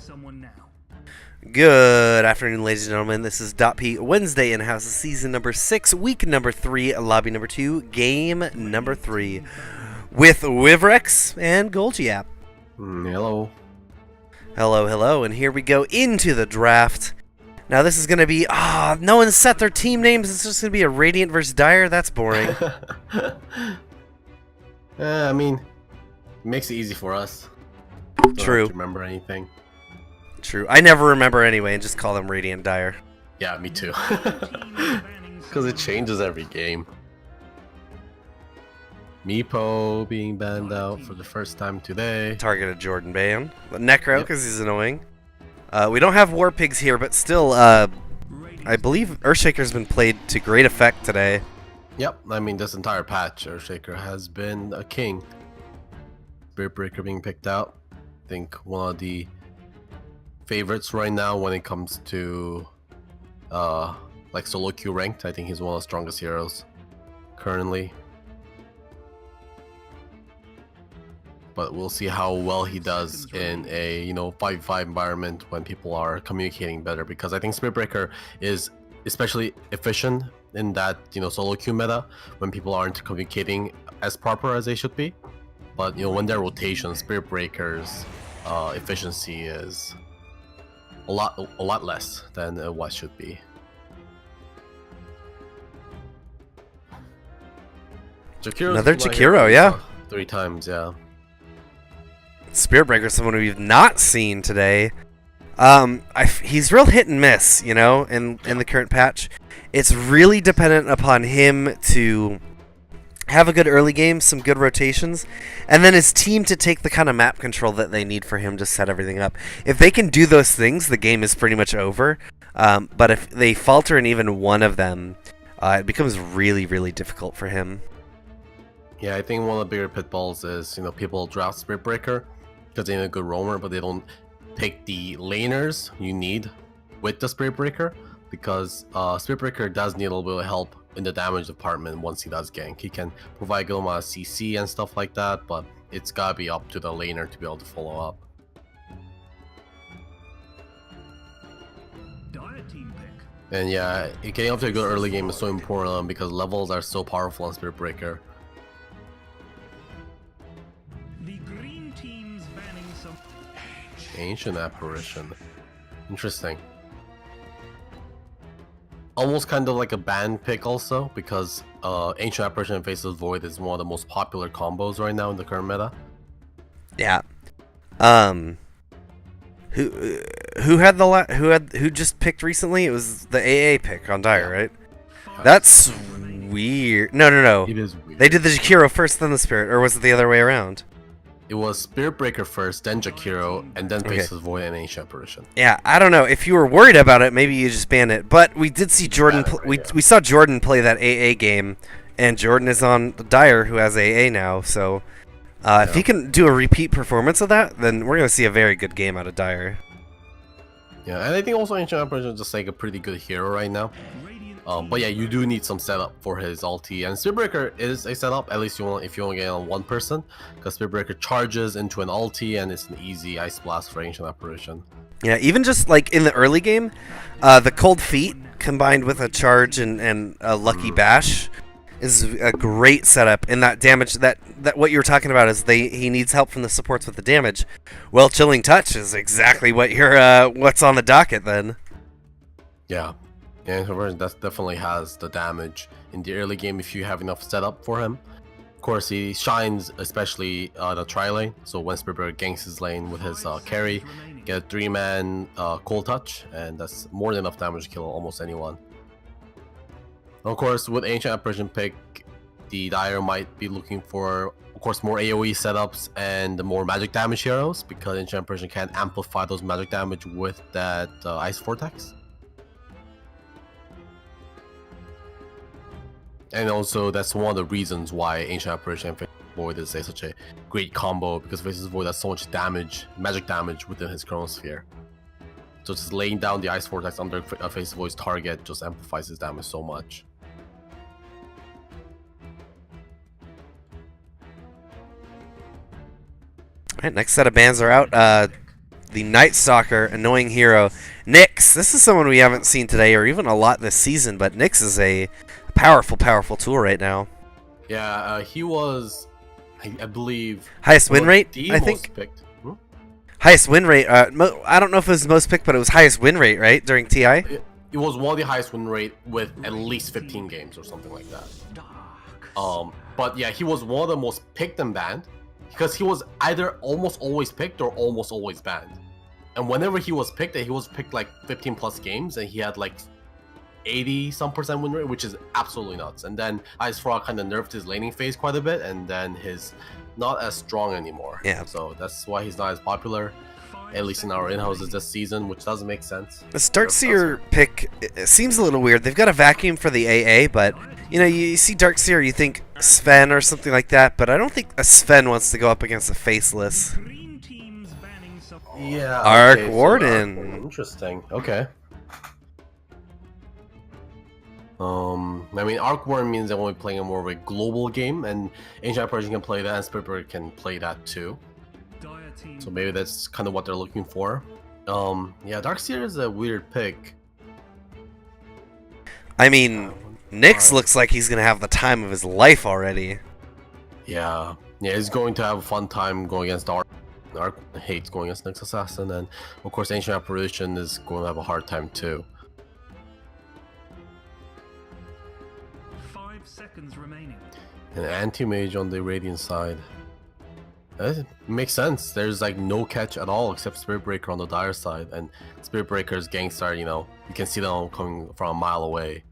someone now. Good afternoon, ladies and gentlemen. This is DotP Wednesday Inhouse, season number 6, week number 3, lobby number 2, game number 3, with Wivrex and Golgi app. Hello. Hello, and here we go into the draft. Now this is going to be, no one set their team names. It's just going to be a Radiant versus Dire. That's boring. I mean, it makes it easy for us. Don't True. have to remember anything. True. I never remember anyway and just call them Radiant Dire. Yeah, me too. Because it changes every game. Meepo being banned out for the first time today. Targeted Jordan ban. Necro, because he's annoying. We don't have War Pigs here, but still, I believe Earthshaker's been played to great effect today. Yep, I mean, this entire patch, Earthshaker has been a king. Spirit Breaker being picked out. I think one of the favorites right now when it comes to like solo queue ranked. I think he's one of the strongest heroes currently. But we'll see how well he does in a 5v5 environment when people are communicating better, because I think Spirit Breaker is especially efficient in that solo queue meta when people aren't communicating as proper as they should be. But when they're rotation, Spirit Breaker's efficiency is a lot less than what should be. Another Jakiro, yeah. 3 times, yeah. Spirit Breaker is someone we've not seen today. He's real hit and miss, in the current patch. It's really dependent upon him to have a good early game, some good rotations, and then his team to take the kind of map control that they need for him to set everything up. If they can do those things, the game is pretty much over. But if they falter in even one of them, it becomes really, really difficult for him. Yeah, I think one of the bigger pitfalls is, people draft Spirit Breaker because they need a good roamer, but they don't take the laners you need with the Spirit Breaker, because Spirit Breaker does need a little bit of help in the damage department once he does gank. He can provide good amount of CC and stuff like that, but it's gotta be up to the laner to be able to follow up. And yeah, getting up to a good early game is so important because levels are so powerful on Spirit Breaker. Ancient Apparition. Interesting. Almost kind of like a ban pick also, because Ancient Apparition and Faceless Void is one of the most popular combos right now in the current meta. Yeah. Who just picked recently? It was the AA pick on Dire, right? That's weird. No. It is weird. They did the Jakiro first, then the Spirit, or was it the other way around? It was Spirit Breaker first, then Jakiro, and then Faceless Void and Ancient Apparition. Yeah, I don't know. If you were worried about it, maybe you just ban it. But we did see Jordan. We saw Jordan play that AA game, and Jordan is on Dire, who has AA now. So if he can do a repeat performance of that, then we're gonna see a very good game out of Dire. Yeah, and I think also Ancient Apparition is just like a pretty good hero right now. But yeah, you do need some setup for his ulti, and Spirit Breaker is a setup, at least if you want to get on one person, because Spirit Breaker charges into an ulti and it's an easy Ice Blast for Ancient Apparition. Yeah, even just like in the early game, the Cold Feet combined with a charge and a Lucky Bash is a great setup. And that damage, that what you were talking about is he needs help from the supports with the damage. Well, Chilling Touch is exactly what what's on the docket then. Yeah. Yeah, that definitely has the damage in the early game if you have enough setup for him. Of course, he shines especially the tri-lane, so when Spirit Breaker ganks his lane with his carry, get a 3-man Cold Touch, and that's more than enough damage to kill almost anyone. Of course, with Ancient Apparition pick, the Dire might be looking for, of course, more AoE setups and more magic damage heroes, because Ancient Apparition can amplify those magic damage with that Ice Vortex. And also, that's one of the reasons why Ancient Apparition and Faceless Void is such a great combo, because Faceless Void has so much damage, magic damage within his Chronosphere. So just laying down the Ice Vortex under Faceless Void's target just amplifies his damage so much. Alright, next set of bans are out. the Night Stalker, annoying hero. Nyx, this is someone we haven't seen today or even a lot this season, but Nyx is a powerful, powerful tool right now. Yeah, he was, I believe... Highest win rate, I think? Picked. Highest win rate. I don't know if it was the most picked, but it was highest win rate, right, during TI? It was one of the highest win rate with at least 15 games or something like that. But yeah, he was one of the most picked and banned because he was either almost always picked or almost always banned. And whenever he was picked like 15 plus games and he had like 80% win rate, which is absolutely nuts. And then Ice Frog kind of nerfed his laning phase quite a bit, and then his not as strong anymore. Yeah. So that's why he's not as popular, at least in our in-houses this season, which doesn't make sense. This Darkseer pick it seems a little weird. They've got a vacuum for the AA, but you know, you see Darkseer, you think Sven or something like that, but I don't think a Sven wants to go up against a Faceless. Yeah. Arc okay, Warden. So interesting. Okay. I mean, Arc Warden means they're only playing a more of a global game, and Ancient Persian can play that, and Spiritbird can play that too. So maybe that's kind of what they're looking for. Yeah, Darkseer is a weird pick. I mean, Nyx looks like he's gonna have the time of his life already. Yeah, he's going to have a fun time going against Arc. Arc hates going against Nyx Assassin, and of course, Ancient Apparition is going to have a hard time too. 5 seconds remaining. An anti-mage on the Radiant side. It makes sense. There's like no catch at all except Spirit Breaker on the Dire side, and Spirit Breaker's ganks are, you know, you can see them coming from a mile away.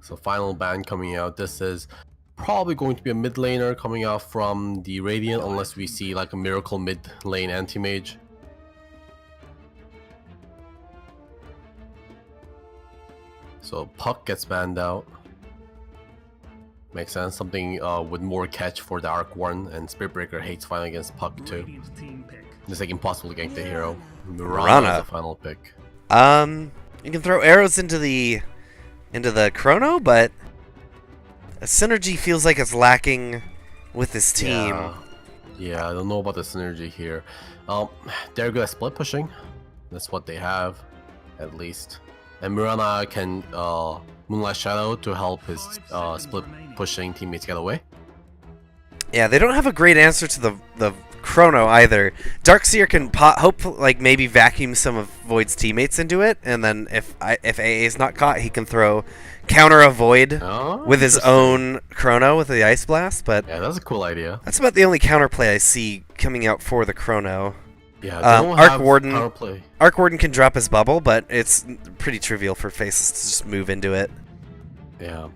So final ban coming out. This is probably going to be a mid laner coming out from the Radiant, unless we see like a miracle mid lane anti-mage. So Puck gets banned out. Makes sense. Something with more catch for the Arc Warden, and Spirit Breaker hates fighting against Puck too. It's like impossible to gank the hero. Mirana is the final pick. You can throw arrows into the Chrono, but a synergy feels like it's lacking with this team. Yeah, I don't know about the synergy here. They're good at split pushing. That's what they have, at least. And Mirana can Moonlight Shadow to help his split pushing teammates get away. Yeah, they don't have a great answer to the Chrono either. Darkseer can hopefully like maybe vacuum some of Void's teammates into it, and then if AA is not caught, he can throw counter a Void with his own Chrono with the Ice Blast. But yeah, that's a cool idea. That's about the only counterplay I see coming out for the Chrono. Yeah, Arc Warden can drop his bubble, but it's pretty trivial for Faceless to just move into it. Yeah.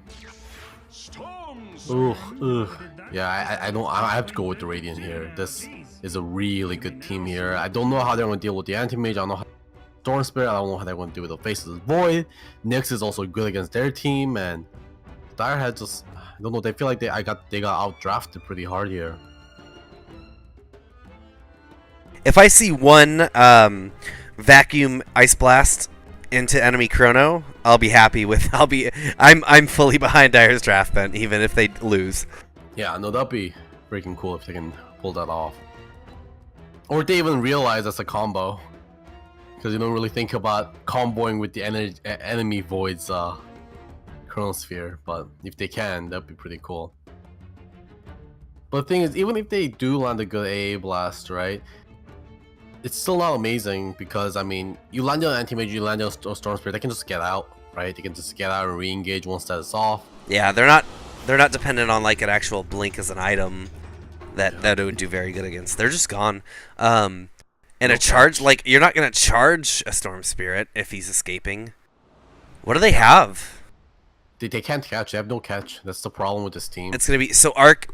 Ooh. Yeah, I have to go with the Radiant here. This is a really good team here. I don't know how they're going to deal with the Anti-Mage. I don't know how Storm Spirit. I don't know how they're going to deal with the Faceless Void. Nyx is also good against their team, and Direhead just, I don't know. They feel like they got outdrafted pretty hard here. If I see one vacuum Ice Blast into enemy Chrono, I'll be happy with. I'm fully behind Dire's draft then, even if they lose. Yeah, no, that'd be freaking cool if they can pull that off. Or if they even realize that's a combo, because you don't really think about comboing with the enemy Void's Chronosphere. But if they can, that'd be pretty cool. But the thing is, even if they do land a good AA blast, right? It's still not amazing because, I mean, you land on Anti-Mage, you land on Storm Spirit, they can just get out, right? They can just get out and re-engage once that is off. Yeah, they're not dependent on like an actual blink as an item that it would do very good against. They're just gone. And a charge, like, you're not gonna charge a Storm Spirit if he's escaping. What do they have? They can't catch. They have no catch. That's the problem with this team. It's gonna be so Arc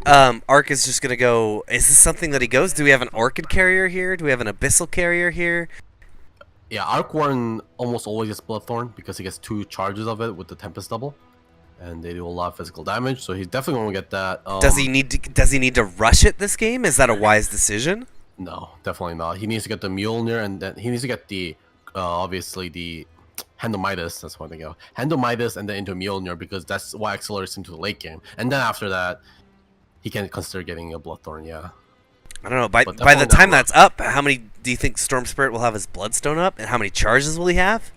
is just gonna go. Is this something that he goes? Do we have an Orchid carrier here? Do we have an Abyssal carrier here? Yeah, Arc Warden almost always gets Bloodthorn because he gets 2 charges of it with the Tempest double, and they do a lot of physical damage. So he's definitely gonna get that. Does he need to rush it this game? Is that a wise decision? No, definitely not. He needs to get the Mjolnir, and then he needs to get the obviously the Handle Midas. That's what they go. Handle Midas and then into Mjolnir because that's what accelerates him to the late game. And then after that, he can consider getting a Bloodthorn. Yeah. I don't know. By the time that's up, how many do you think Storm Spirit will have his Bloodstone up, and how many charges will he have?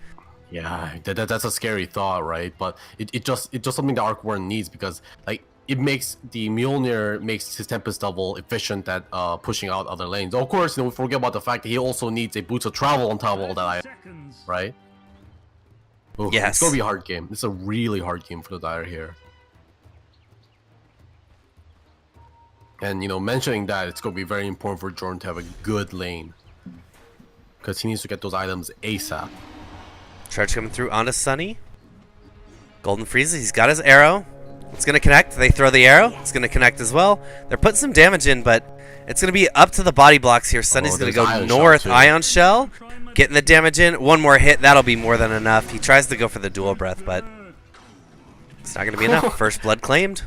Yeah, that's a scary thought, right? But it just something that Arc Warren needs because like it makes the Mjolnir makes his Tempest Double efficient at pushing out other lanes. Of course, we forget about the fact that he also needs a Boots of Travel on top of all that, right? Ooh, Yes. It's gonna be a hard game. It's a really hard game for the Dire here. And mentioning that, it's gonna be very important for Jordan to have a good lane because he needs to get those items ASAP. Charge coming through onto Sunny. Golden freezes. He's got his arrow. It's going to connect. They throw the arrow. It's going to connect as well. They're putting some damage in, but it's going to be up to the body blocks here. Sunny's going to go north. Ion Shell. Getting the damage in. One more hit. That'll be more than enough. He tries to go for the dual breath, but it's not going to be enough. First blood claimed.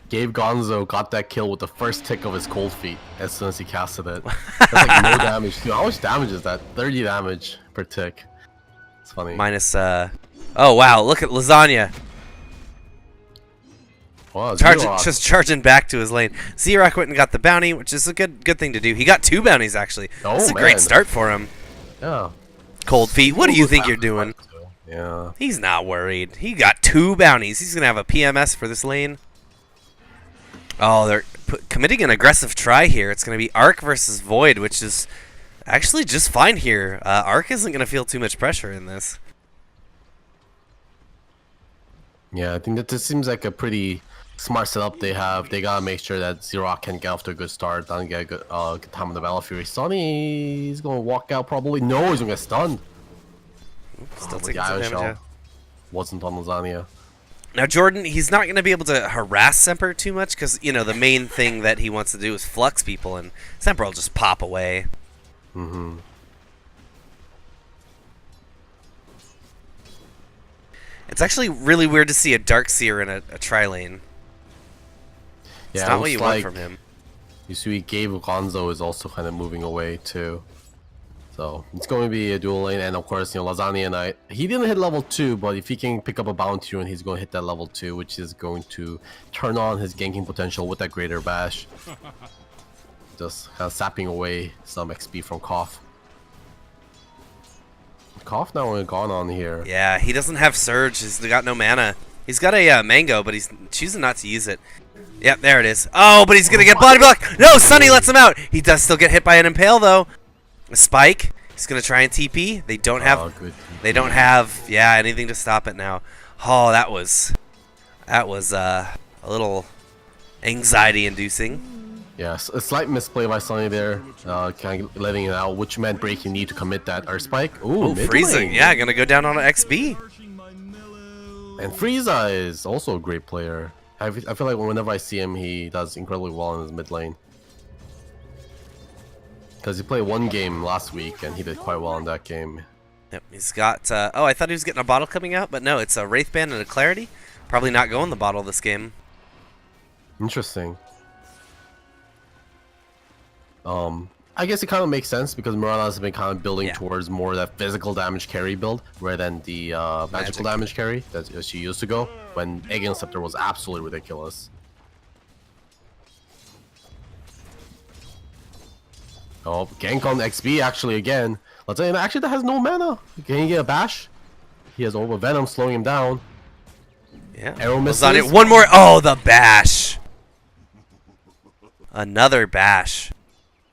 Gabe Gonzo got that kill with the first tick of his cold feet as soon as he casted it. That's like no damage. Dude, how much damage is that? 30 damage per tick. It's funny. Minus, oh wow, look at Lasagna. Wow, Just charging back to his lane. Xerox went and got the bounty, which is a good thing to do. He got 2 bounties, actually. That's a great start for him. Yeah. Cold feet, what do you think you're doing? Yeah. He's not worried. He got 2 bounties. He's going to have a PMS for this lane. Oh, they're committing an aggressive try here. It's going to be Arc versus Void, which is actually just fine here. Arc isn't going to feel too much pressure in this. Yeah, I think that this seems like a pretty smart setup they have. They gotta make sure that Xerox can get off to a good start and get a good time on the battlefield. Sunny's gonna walk out probably. No, he's gonna get stunned. Still taking some damage out. Wasn't on Lasagna. Now Jordan, he's not going to be able to harass Semper too much because, the main thing that he wants to do is flux people, and Semper will just pop away. Mm-hmm. It's actually really weird to see a Darkseer in a tri-lane. It's not what you want from him. You see Gabe Gonzo is also kind of moving away too. So it's going to be a dual lane, and of course, Lasagna Knight. He didn't hit level 2, but if he can pick up a bounty rune, he's going to hit that level 2, which is going to turn on his ganking potential with that Greater Bash. Just kind of sapping away some XP from Koff. Koff now gone on here. Yeah, he doesn't have Surge. He's got no mana. He's got a Mango, but he's choosing not to use it. Yep, there it is. Oh, but he's going to get body block. No, Sunny lets him out. He does still get hit by an Impale, though. A Spike. He's gonna try and TP. They don't have. They don't have. Yeah, anything to stop it now. Oh, that was a little anxiety-inducing. Yes, a slight misplay by Sunny there, kind of letting it out, which meant Breaking need to commit that. Or Spike. Ooh, freezing. Yeah, gonna go down on an XB. And Frieza is also a great player. I feel like whenever I see him, he does incredibly well in his mid lane. Because he played one game last week, and he did quite well in that game. Yep, he's got... oh, I thought he was getting a bottle coming out, but no, it's a Wraithband and a Clarity. Probably not going the bottle this game. Interesting. I guess it kind of makes sense, because Mirana has been kind of building towards more of that physical damage carry build, rather than the magical damage carry that she used to go, when Egg Scepter was absolutely ridiculous. Oh, gank on XP actually again. Let's say actually that has no mana. Can he get a bash? He has Orb of Venom slowing him down. Yeah. Arrow misses. On it. One more. Oh, the bash. Another bash.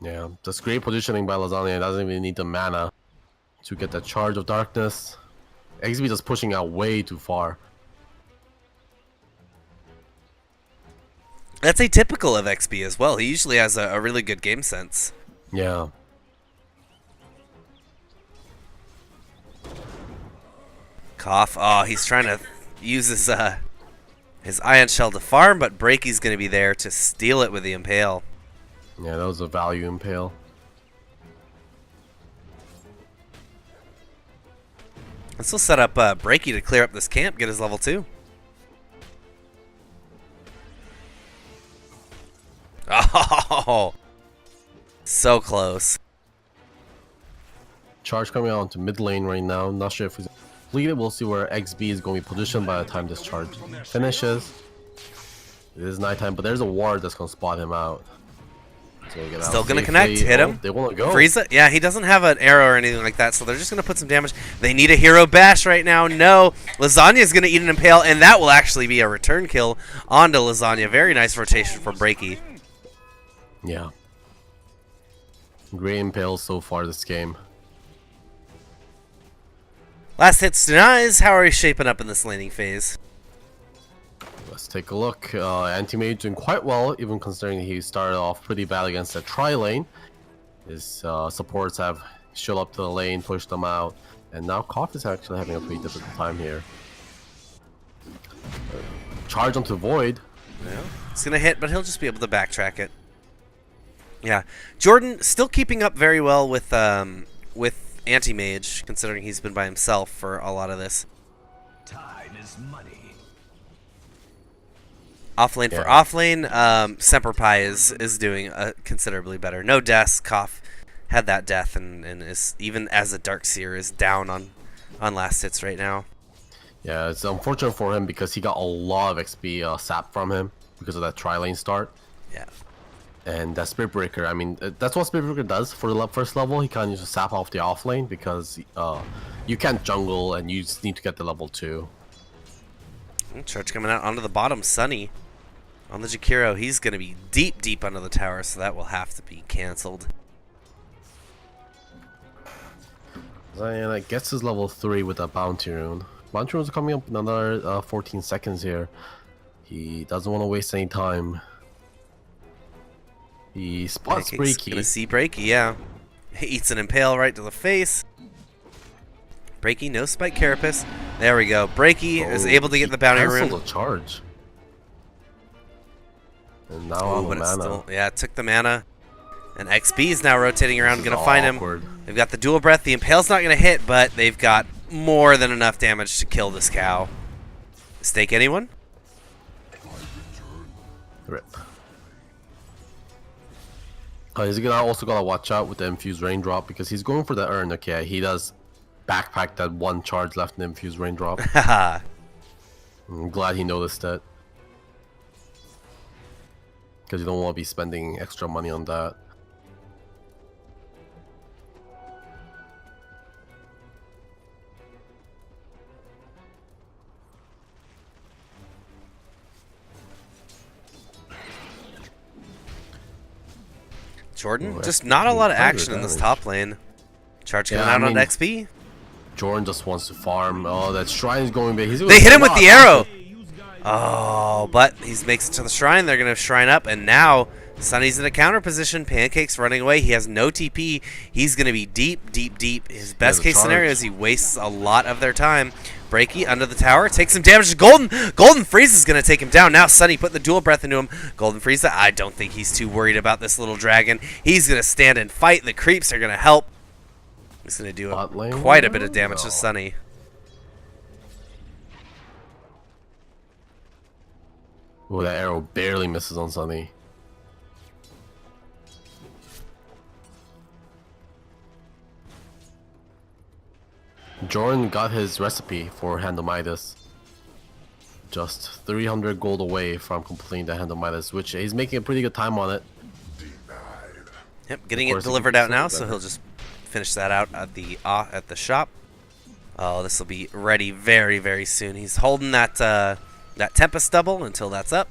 Yeah, that's great positioning by Lasagna. It doesn't even need the mana to get that charge of darkness. XP just pushing out way too far. That's atypical of XP as well. He usually has a really good game sense. Yeah. Koff. Oh, he's trying to use his Ion Shell to farm, but Breaky's going to be there to steal it with the Impale. Yeah, that was a value Impale. Let's still set up Breaky to clear up this camp, get his level 2. Oh! So close. Charge coming out into mid lane right now. Not sure if he's completed. We'll see where XB is going to be positioned by the time this charge finishes. It is nighttime, but there's a ward that's going to spot him out. So get Still out gonna safely. connect, hit him. They want to go. Frieza? Yeah, he doesn't have an arrow or anything like that, so they're just gonna put some damage. They need a hero bash right now. No, Lasagna's gonna eat an impale, and that will actually be a return kill onto Lasagna. Very nice rotation from Breaky. Yeah. Great impales so far this game. Last hits denies. How are we shaping up in this laning phase? Let's take a look. Anti-Mage doing quite well, even considering he started off pretty bad against the tri-lane. His supports have showed up to the lane, pushed them out, and now Koff is actually having a pretty difficult time here. Charge onto Void. Yeah, it's gonna hit, but he'll just be able to backtrack it. Yeah, Jordan still keeping up very well with Anti-Mage, considering he's been by himself for a lot of this. Time is money. Offlane for offlane, Semper Pi is doing considerably better. No deaths. Koff had that death and is, even as a Darkseer, is down on last hits right now. Yeah, it's unfortunate for him because he got a lot of XP sap from him because of that tri-lane start. Yeah. And that Spirit Breaker, I mean, that's what Spirit Breaker does for the first level. He kind of just sap off the offlane because you can't jungle and you just need to get the level 2. Charge coming out onto the bottom. Sunny on the Jakiro. He's going to be deep under the tower, so that will have to be canceled. Zion gets his level 3 with a Bounty Rune. Bounty Runes are coming up in another 14 seconds here. He doesn't want to waste any time. He spots Breaky. Gonna see Breaky, yeah. He eats an impale right to the face. Breaky, no spike carapace. There we go. Breaky is able to get the bounty rune. Canceled a charge. And now on the mana. Still, yeah, it took the mana. And XB is now rotating around, gonna find awkward. him. They've got the dual breath. The impale's not gonna hit, but they've got more than enough damage to kill this cow. Stake anyone? Rip. He's also gotta watch out with the infused raindrop because he's going for the urn. Okay, he does backpack that one charge left in the infused raindrop. Haha. I'm glad he noticed that because you don't want to be spending extra money on that. Jordan, just not a lot of action in this top lane. Charge coming out on XP. Jordan just wants to farm. Oh, that shrine is going big. They hit him with the arrow. Oh, but he makes it to the shrine. They're going to shrine up, and now Sunny's in a counter position. Pancake's running away. He has no TP. He's going to be deep. His best case scenario is he wastes a lot of their time. Breaky under the tower, takes some damage to Golden. Golden Frieza is going to take him down. Now Sunny put the dual breath into him. Golden Frieza, I don't think he's too worried about this little dragon. He's going to stand and fight. The creeps are going to help. He's going to do quite a bit of damage to Sunny. Oh, that arrow barely misses on Sunny. Jordan got his recipe for Hand of Midas. Just 300 gold away from completing the Hand of Midas, which he's making a pretty good time on it. Yep, getting it delivered out now, so he'll just finish that out at the shop. Oh, this will be ready very soon. He's holding that that Tempest double until that's up.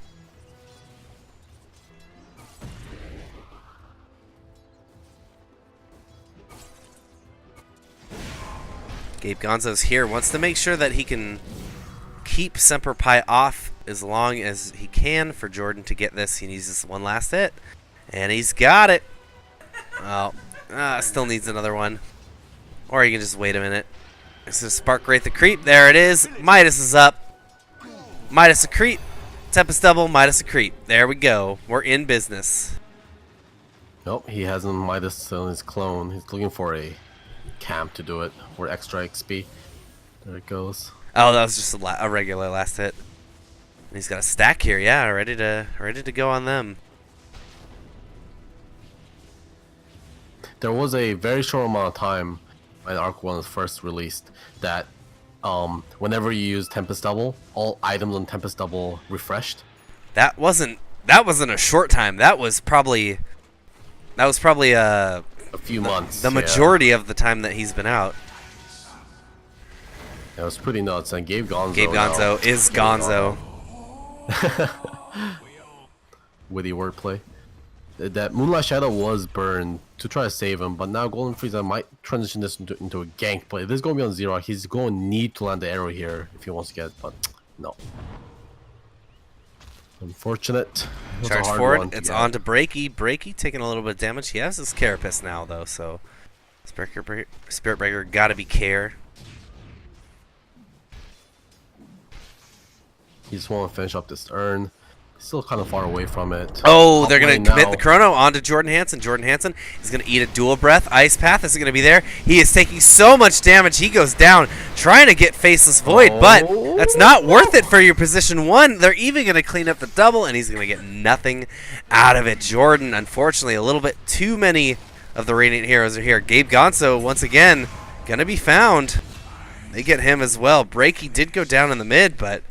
Gabe Gonzo's here, wants to make sure that he can keep Semper Pi off as long as he can for Jordan to get this. He needs this one last hit, and he's got it. Oh, still needs another one. Or you can just wait a minute. This is Spark Wraith the Creep. There it is. Midas is up. Midas a creep. Tempest double, Midas a creep. There we go. We're in business. Nope, he hasn't Midas on his clone. He's looking for a camp to do it for extra XP. There it goes. Oh, that was just a regular last hit. And he's got a stack here, yeah, ready to go on them. There was a very short amount of time when Arc 1 was first released that whenever you use Tempest Double, all items on Tempest Double refreshed. That wasn't a short time. That was probably A few months. the majority of the time that he's been out. It was pretty nuts. And Gabe Gonzo. Gabe Gonzo is Gonzo. Witty wordplay. That Moonlight Shadow was burned to try to save him, but now Golden Frieza might transition this into a gank play. This is going to be on Zero. He's going to need to land the arrow here if he wants to get it, but no. Unfortunate. Charge forward. It's on to Breaky. Breaky taking a little bit of damage. He has his Carapace now, though, so Spirit Breaker got to be care. He just want to finish up this turn. Still kind of far away from it. Oh, Top they're going lane to commit now. the Chrono onto Jordan Hansen. Jordan Hansen is going to eat a dual breath. Ice Path is going to be there. He is taking so much damage. He goes down trying to get Faceless Void, but that's not worth it for your position 1. They're even going to clean up the double, and he's going to get nothing out of it. Jordan, unfortunately, a little bit too many of the Radiant Heroes are here. Gabe Gonzo, once again, going to be found. They get him as well. Breaky did go down in the mid, but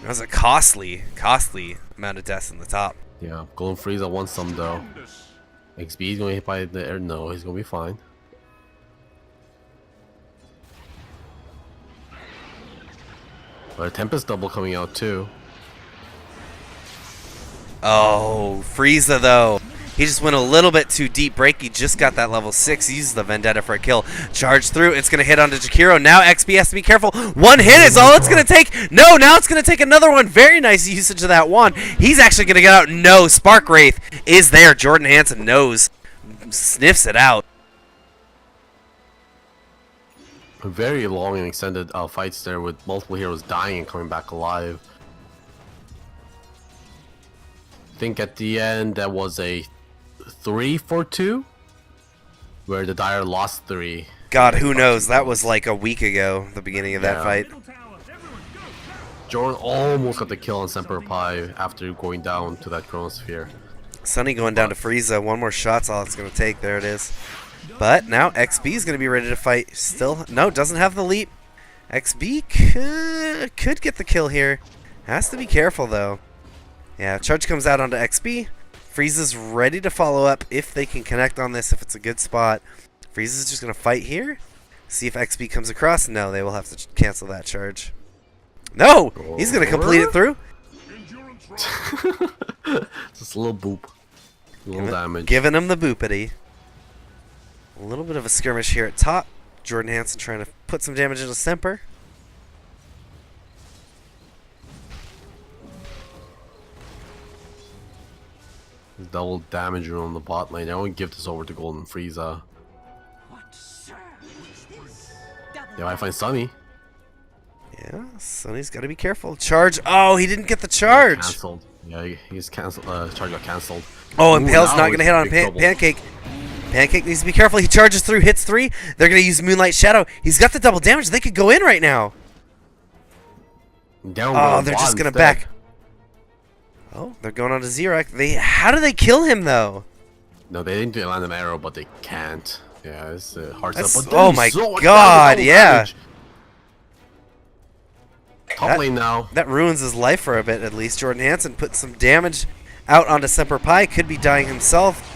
that was a costly amount of deaths in the top. Yeah, Golden Frieza wants some though. XB is going to hit by the air. No, he's going to be fine. But a Tempest double coming out too. Oh, Frieza though. He just went a little bit too deep. Breaky just got that level 6. He uses the Vendetta for a kill. Charge through. It's going to hit onto Jakiro. Now XB has to be careful. One hit is all it's going to take. No, now it's going to take another one. Very nice usage of that one. He's actually going to get out. No, Spark Wraith is there. Jordan Hansen knows. Sniffs it out. Very long and extended fights there with multiple heroes dying and coming back alive. I think at the end that was a 3-4-2 where the Dire lost 3. God, who knows? That was like a week ago, the beginning of that Yeah. fight. Jordan almost got the kill on Semper Pi after going down to that Chronosphere. Sunny going down to Frieza. One more shot's all it's going to take. There it is. But now XB is going to be ready to fight. Still, no, doesn't have the leap. XB could get the kill here. Has to be careful, though. Yeah, charge comes out onto XB. Frieza's ready to follow up if they can connect on this, if it's a good spot. Frieza's just going to fight here. See if XB comes across. No, they will have to cancel that charge. No! He's going to complete it through. Just a little boop. A little damage. Giving him the boopity. A little bit of a skirmish here at top. Jordan Hansen trying to put some damage into Semper. Double damage on the bot lane. I won't give this over to Golden Frieza. Yeah, I find Sunny. Yeah, Sunny's got to be careful. Charge. Oh, he didn't get the charge. Cancelled. Yeah, he's cancelled. Charge got cancelled. Oh, Impale's not going to hit on big trouble. Pancake. Pancake needs to be careful. He charges through, hits 3. They're going to use Moonlight Shadow. He's got the double damage. They could go in right now. Down Oh, they're just going to back. Oh, they're going on to Xerac. How do they kill him, though? No, they didn't land an arrow, but they can't. Yeah, it's hard That's- stuff. oh my God, yeah. Top lane now. That ruins his life for a bit, at least. Jordan Hansen put some damage out onto Semper Pi. Could be dying himself.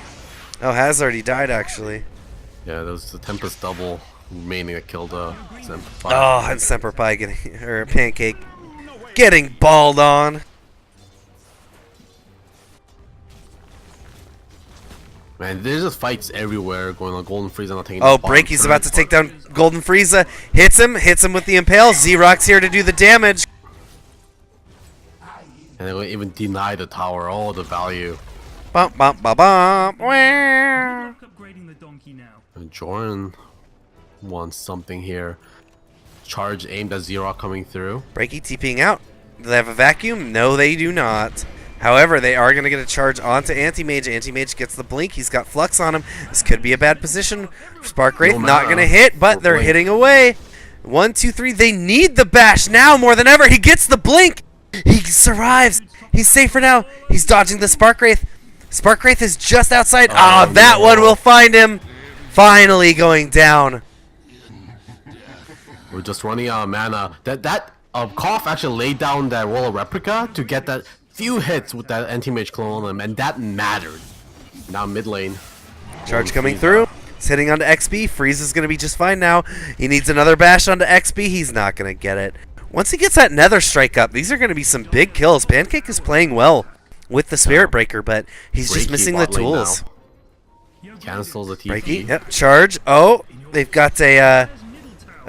Oh, has already died, actually. Yeah, that was the Tempest double remaining that killed Semper Pi. Oh, and Semper Pi getting, or Pancake getting balled on. Man, there's just fights everywhere going on. Golden Frieza not taking. Oh, the bottom Breaky's turret, about to but- take down Golden Frieza. Hits him with the Impale. Xerox here to do the damage. And they will even deny the tower all the value. Bump, bump, bump, bump. Wah. Upgrading the donkey now. And Jordan wants something here. Charge aimed at Xerox coming through. Breaky TPing out. Do they have a vacuum? No, they do not. However, they are going to get a charge onto Anti-Mage. Anti-Mage gets the blink. He's got Flux on him. This could be a bad position. Spark Wraith No not mana going to hit, but for they're blink. hitting away. 1, 2, 3. They need the bash now more than ever. He gets the blink. He survives. He's safe for now. He's dodging the Spark Wraith. Spark Wraith is just outside. Ah, that one will find him. Finally going down. We're just running out of mana. That Koff actually laid down that Royal Replica to get that few hits with that anti-mage clone on him, and that mattered. Now mid lane. Charge coming through. He's hitting onto XP. Freeze is going to be just fine now. He needs another bash onto XP. He's not going to get it. Once he gets that Nether Strike up, these are going to be some big kills. Pancake is playing well with the Spirit Breaker, but he's just missing the tools. Cancels the TP. Breaky, yep, charge. Oh, they've got a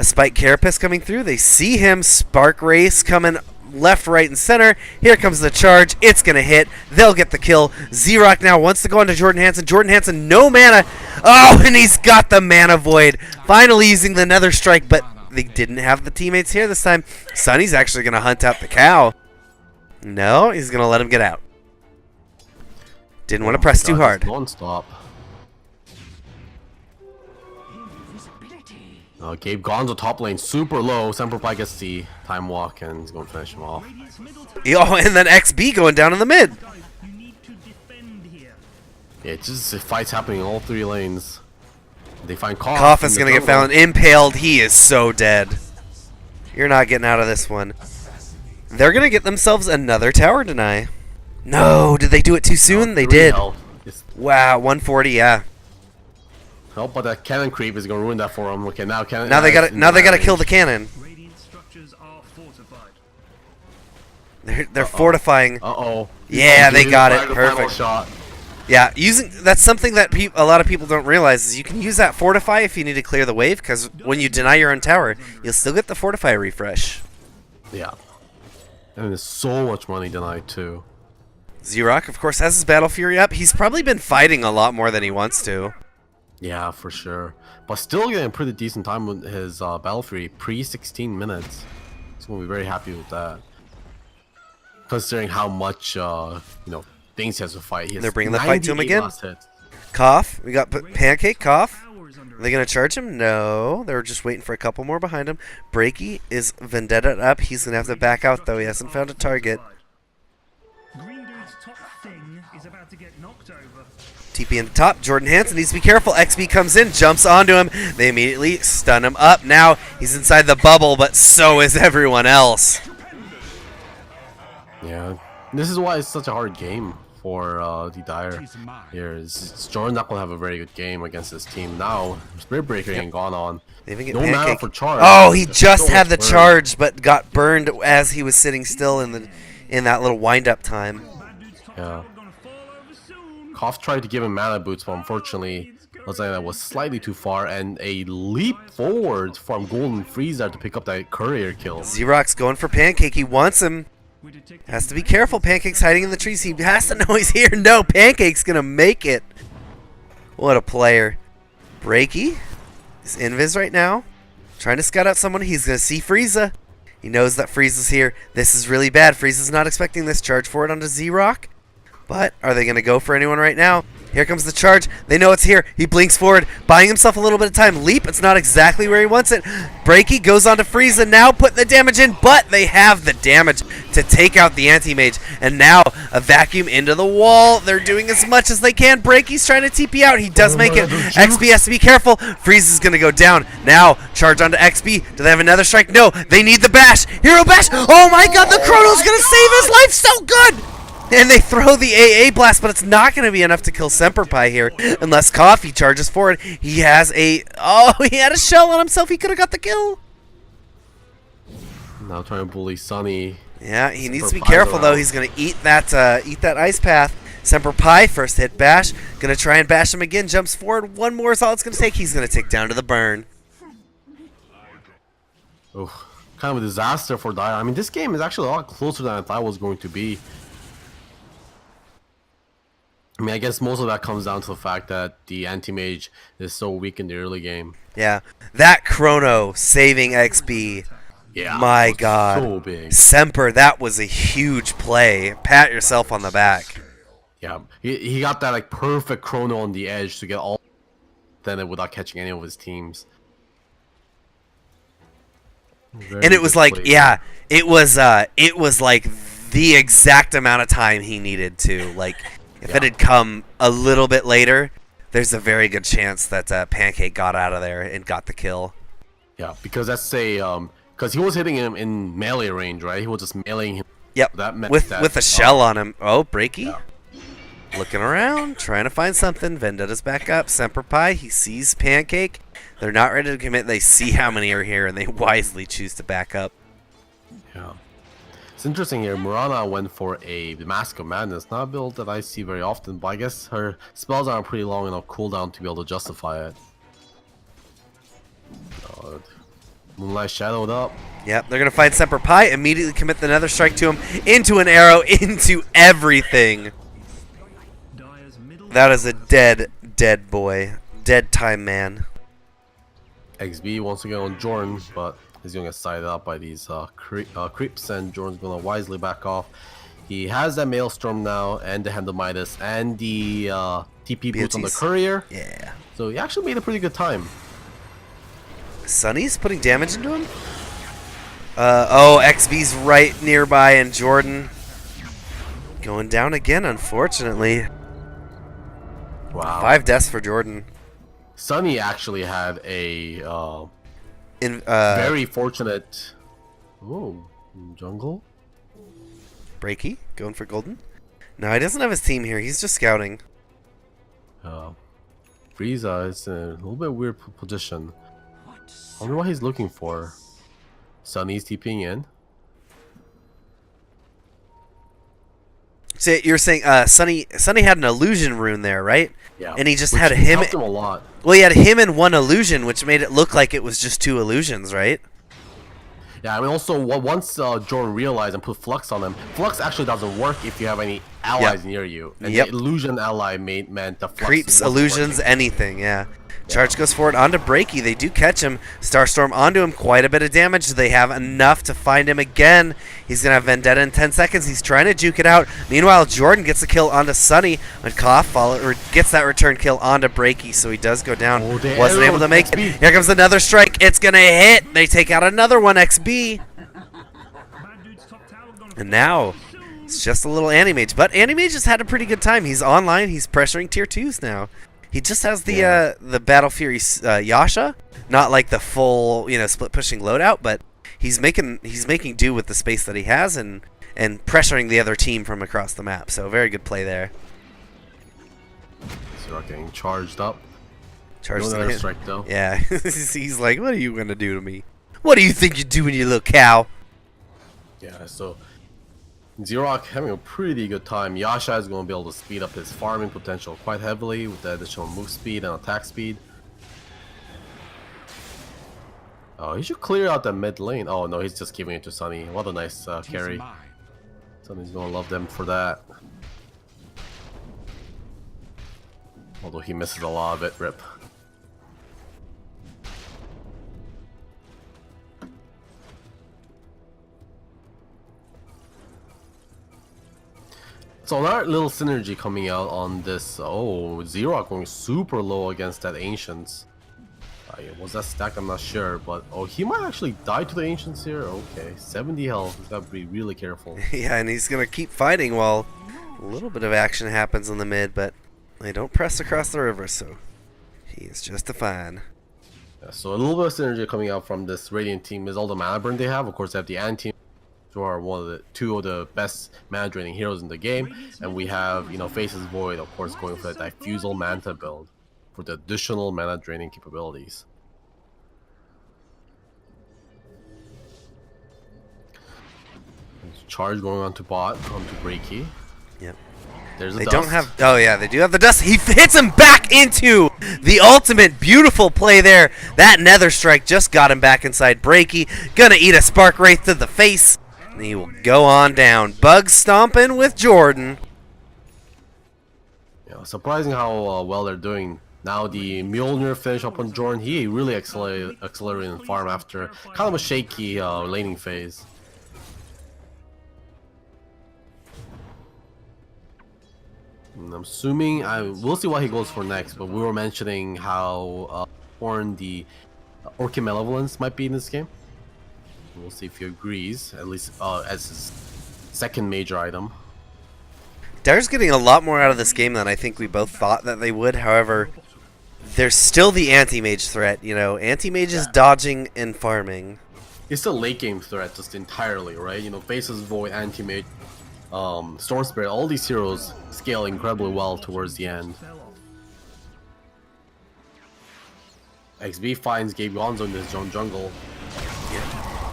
Spike Carapace coming through. They see him. Spark Race coming left, right, and center. Here comes the charge. It's going to hit. They'll get the kill. Xerox now wants to go into Jordan Hansen. Jordan Hansen, no mana. Oh, and he's got the Mana Void. Finally using the Nether Strike, but they didn't have the teammates here this time. Sunny's actually going to hunt out the cow. No, he's going to let him get out. Didn't want to press too hard. Non-stop. Gabe Gonzo top lane super low. Semperpi gets the time walk and he's going to finish him off. Oh, and then XB going down in the mid. Yeah, it's just fights happening in all 3 lanes. They find Koff. Koff is going to get found impaled. He is so dead. You're not getting out of this one. They're going to get themselves another tower deny. No, did they do it too soon? They did. Wow, 140, yeah. Oh, but that cannon creep is gonna ruin that for them. Okay, now cannon. Now they got Now they got to kill the cannon. They're fortifying. Yeah, they got it. Perfect. Yeah, that's something that a lot of people don't realize is you can use that fortify if you need to clear the wave, because when you deny your own tower, you'll still get the fortify refresh. Yeah, and there's so much money denied too. Xerox, of course, has his Battle Fury up. He's probably been fighting a lot more than he wants to. Yeah, for sure. But still getting a pretty decent time with his Battle Fury, pre-16 minutes. He's going to be very happy with that. Considering how much, things he has to fight. They're bringing the fight to him again. Koff. We got Pancake, Koff. Are they going to charge him? No. They're just waiting for a couple more behind him. Breaky is Vendetta up. He's going to have to back out, though. He hasn't found a target. TP in the top. Jordan Hansen needs to be careful. XP comes in, jumps onto him. They immediately stun him up. Now he's inside the bubble, but so is everyone else. Yeah, this is why it's such a hard game for the Dire. Here is Jordan not gonna have a very good game against this team. Now Spirit Breaker ain't gone on. They even get no mana for charge. Oh, he just had the charge, but got burned as he was sitting still in that little wind up time. Yeah. Koff tried to give him mana boots, but unfortunately, that was slightly too far, and a leap forward from Golden Frieza to pick up that courier kill. Xerox going for Pancake. He wants him. Has to be careful. Pancake's hiding in the trees. He has to know he's here. No, Pancake's going to make it. What a player. Breaky is invis right now. Trying to scout out someone. He's going to see Frieza. He knows that Frieza's here. This is really bad. Frieza's not expecting this. Charge forward onto Xerox. But are they going to go for anyone right now? Here comes the charge. They know it's here. He blinks forward, buying himself a little bit of time. Leap, it's not exactly where he wants it. Breaky goes on to Frieza, now putting the damage in, but they have the damage to take out the anti-mage. And now a vacuum into the wall. They're doing as much as they can. Breaky's trying to TP out. He does make it. XP has to be careful. Frieza's going to go down. Now, charge onto XP. Do they have another strike? No, they need the bash. Hero bash. Oh my god, the Chrono's going to save his life so good. And they throw the AA blast, but it's not going to be enough to kill Semperpi here unless Coffee charges forward. He has he had a shell on himself. He could have got the kill. Now trying to bully Sunny. Yeah, he needs to be careful though. He's going to eat that ice path. Semperpi first hit bash. Going to try and bash him again. Jumps forward. One more is all it's going to take. He's going to take down to the burn. Oh, kind of a disaster for Dire. I mean, this game is actually a lot closer than I thought it was going to be. I mean, I guess most of that comes down to the fact that the anti-mage is so weak in the early game. Yeah, that Chrono saving XP. Yeah, my god. So big. Semper, that was a huge play. Pat yourself on the back. Yeah, he got that like perfect Chrono on the edge to get all then it without catching any of his teams. And it was like, yeah, it was like the exact amount of time he needed to. Like, if it had come a little bit later, there's a very good chance that Pancake got out of there and got the kill. Yeah, because that's because he was hitting him in melee range, right? He was just meleeing him. Yep. That meant with that, with a shell on him. Oh, Breaky. Yeah. Looking around, trying to find something. Vendetta's back up. Semper Pi, he sees Pancake. They're not ready to commit. They see how many are here, and they wisely choose to back up. Yeah. It's interesting here. Murana went for a Mask of Madness. Not a build that I see very often, but I guess her spells are pretty long enough cooldown to be able to justify it. Moonlight shadowed up. Yep, they're going to find Semper Pi, immediately commit the Nether Strike to him, into an arrow, into everything. That is a dead boy. Dead time man. XB once again on Jordan, but he's going to get sided up by these creeps, and Jordan's going to wisely back off. He has that Maelstrom now, and the Hand of Midas, and the TP boots on the Courier. Yeah. So he actually made a pretty good time. Sunny's putting damage into him? Oh, XB's right nearby, and Jordan going down again, unfortunately. Wow. 5 deaths for Jordan. Sunny actually had a very fortunate... Oh, jungle? Breaky, going for Golden. No, he doesn't have his team here. He's just scouting. Frieza is in a little bit weird position. I wonder what he's looking for. Sunny's TPing in. So you're saying Sunny had an illusion rune there, right? Yeah. And he just Which had him. helped him a lot. Well, he had him and one illusion, which made it look like it was just 2 illusions, right? Yeah, I mean, also once Jordan realized and put Flux on him, Flux actually doesn't work if you have any allies near you. And the illusion ally meant the Flux creeps, illusions, anything, yeah. Charge goes forward onto Breaky. They do catch him. Starstorm onto him. Quite a bit of damage. They have enough to find him again. He's going to have Vendetta in 10 seconds. He's trying to juke it out. Meanwhile, Jordan gets a kill onto Sunny. And Koff gets that return kill onto Breaky, so he does go down. Wasn't able to make it. Here comes another strike. It's going to hit. They take out another one, XB. And now it's just a little Animage. But Animage has had a pretty good time. He's online. He's pressuring tier 2s now. He just has the Battle Fury Yasha, not like the full split pushing loadout, but he's making do with the space that he has and pressuring the other team from across the map. So very good play there. Start getting charged up. Charged no him. strike though. Yeah, he's like, what are you gonna do to me? What do you think you're doing, you little cow? Yeah, so Xerox having a pretty good time. Yasha is going to be able to speed up his farming potential quite heavily with the additional move speed and attack speed. Oh, he should clear out the mid lane. Oh no, he's just giving it to Sunny. What a nice carry. Sunny's going to love them for that. Although he misses a lot of it, rip. So another little synergy coming out on this. Oh, Xerox going super low against that Ancients. Was that stack? I'm not sure, but oh, he might actually die to the Ancients here. Okay, 70 health. He's got to be really careful. Yeah, and he's gonna keep fighting while a little bit of action happens in the mid, but they don't press across the river, so he is just fine. Yeah, so a little bit of synergy coming out from this Radiant team is all the mana burn they have. Of course, they have the Ant team, who are two of the best mana draining heroes in the game, and we have Faces Void, of course, going for that Diffusal Manta build for the additional mana draining capabilities. Charge going on to bot, onto Breaky. Yep. There's a They dust. don't have. Oh yeah, they do have the dust. He hits him back into the ultimate. Beautiful play there. That Nether Strike just got him back inside Breaky. Gonna eat a Spark Wraith to the face. And he will go on down. Bug stomping with Jordan. Yeah, surprising how well they're doing. Now the Mjolnir finish up on Jordan. He really accelerated in farm after kind of a shaky laning phase. And I'm assuming we'll see what he goes for next. But we were mentioning how Horn the Orchid Malevolence might be in this game. We'll see if he agrees, at least as his second major item. Dare's getting a lot more out of this game than I think we both thought that they would. However, There's still the anti-mage threat, you know. Anti-mage is dodging and farming. It's a late game threat just entirely, right? You know, Faceless Void, Anti-Mage, Storm Spirit, all these heroes scale incredibly well towards the end. XB finds Gabe Gonzo in his own jungle.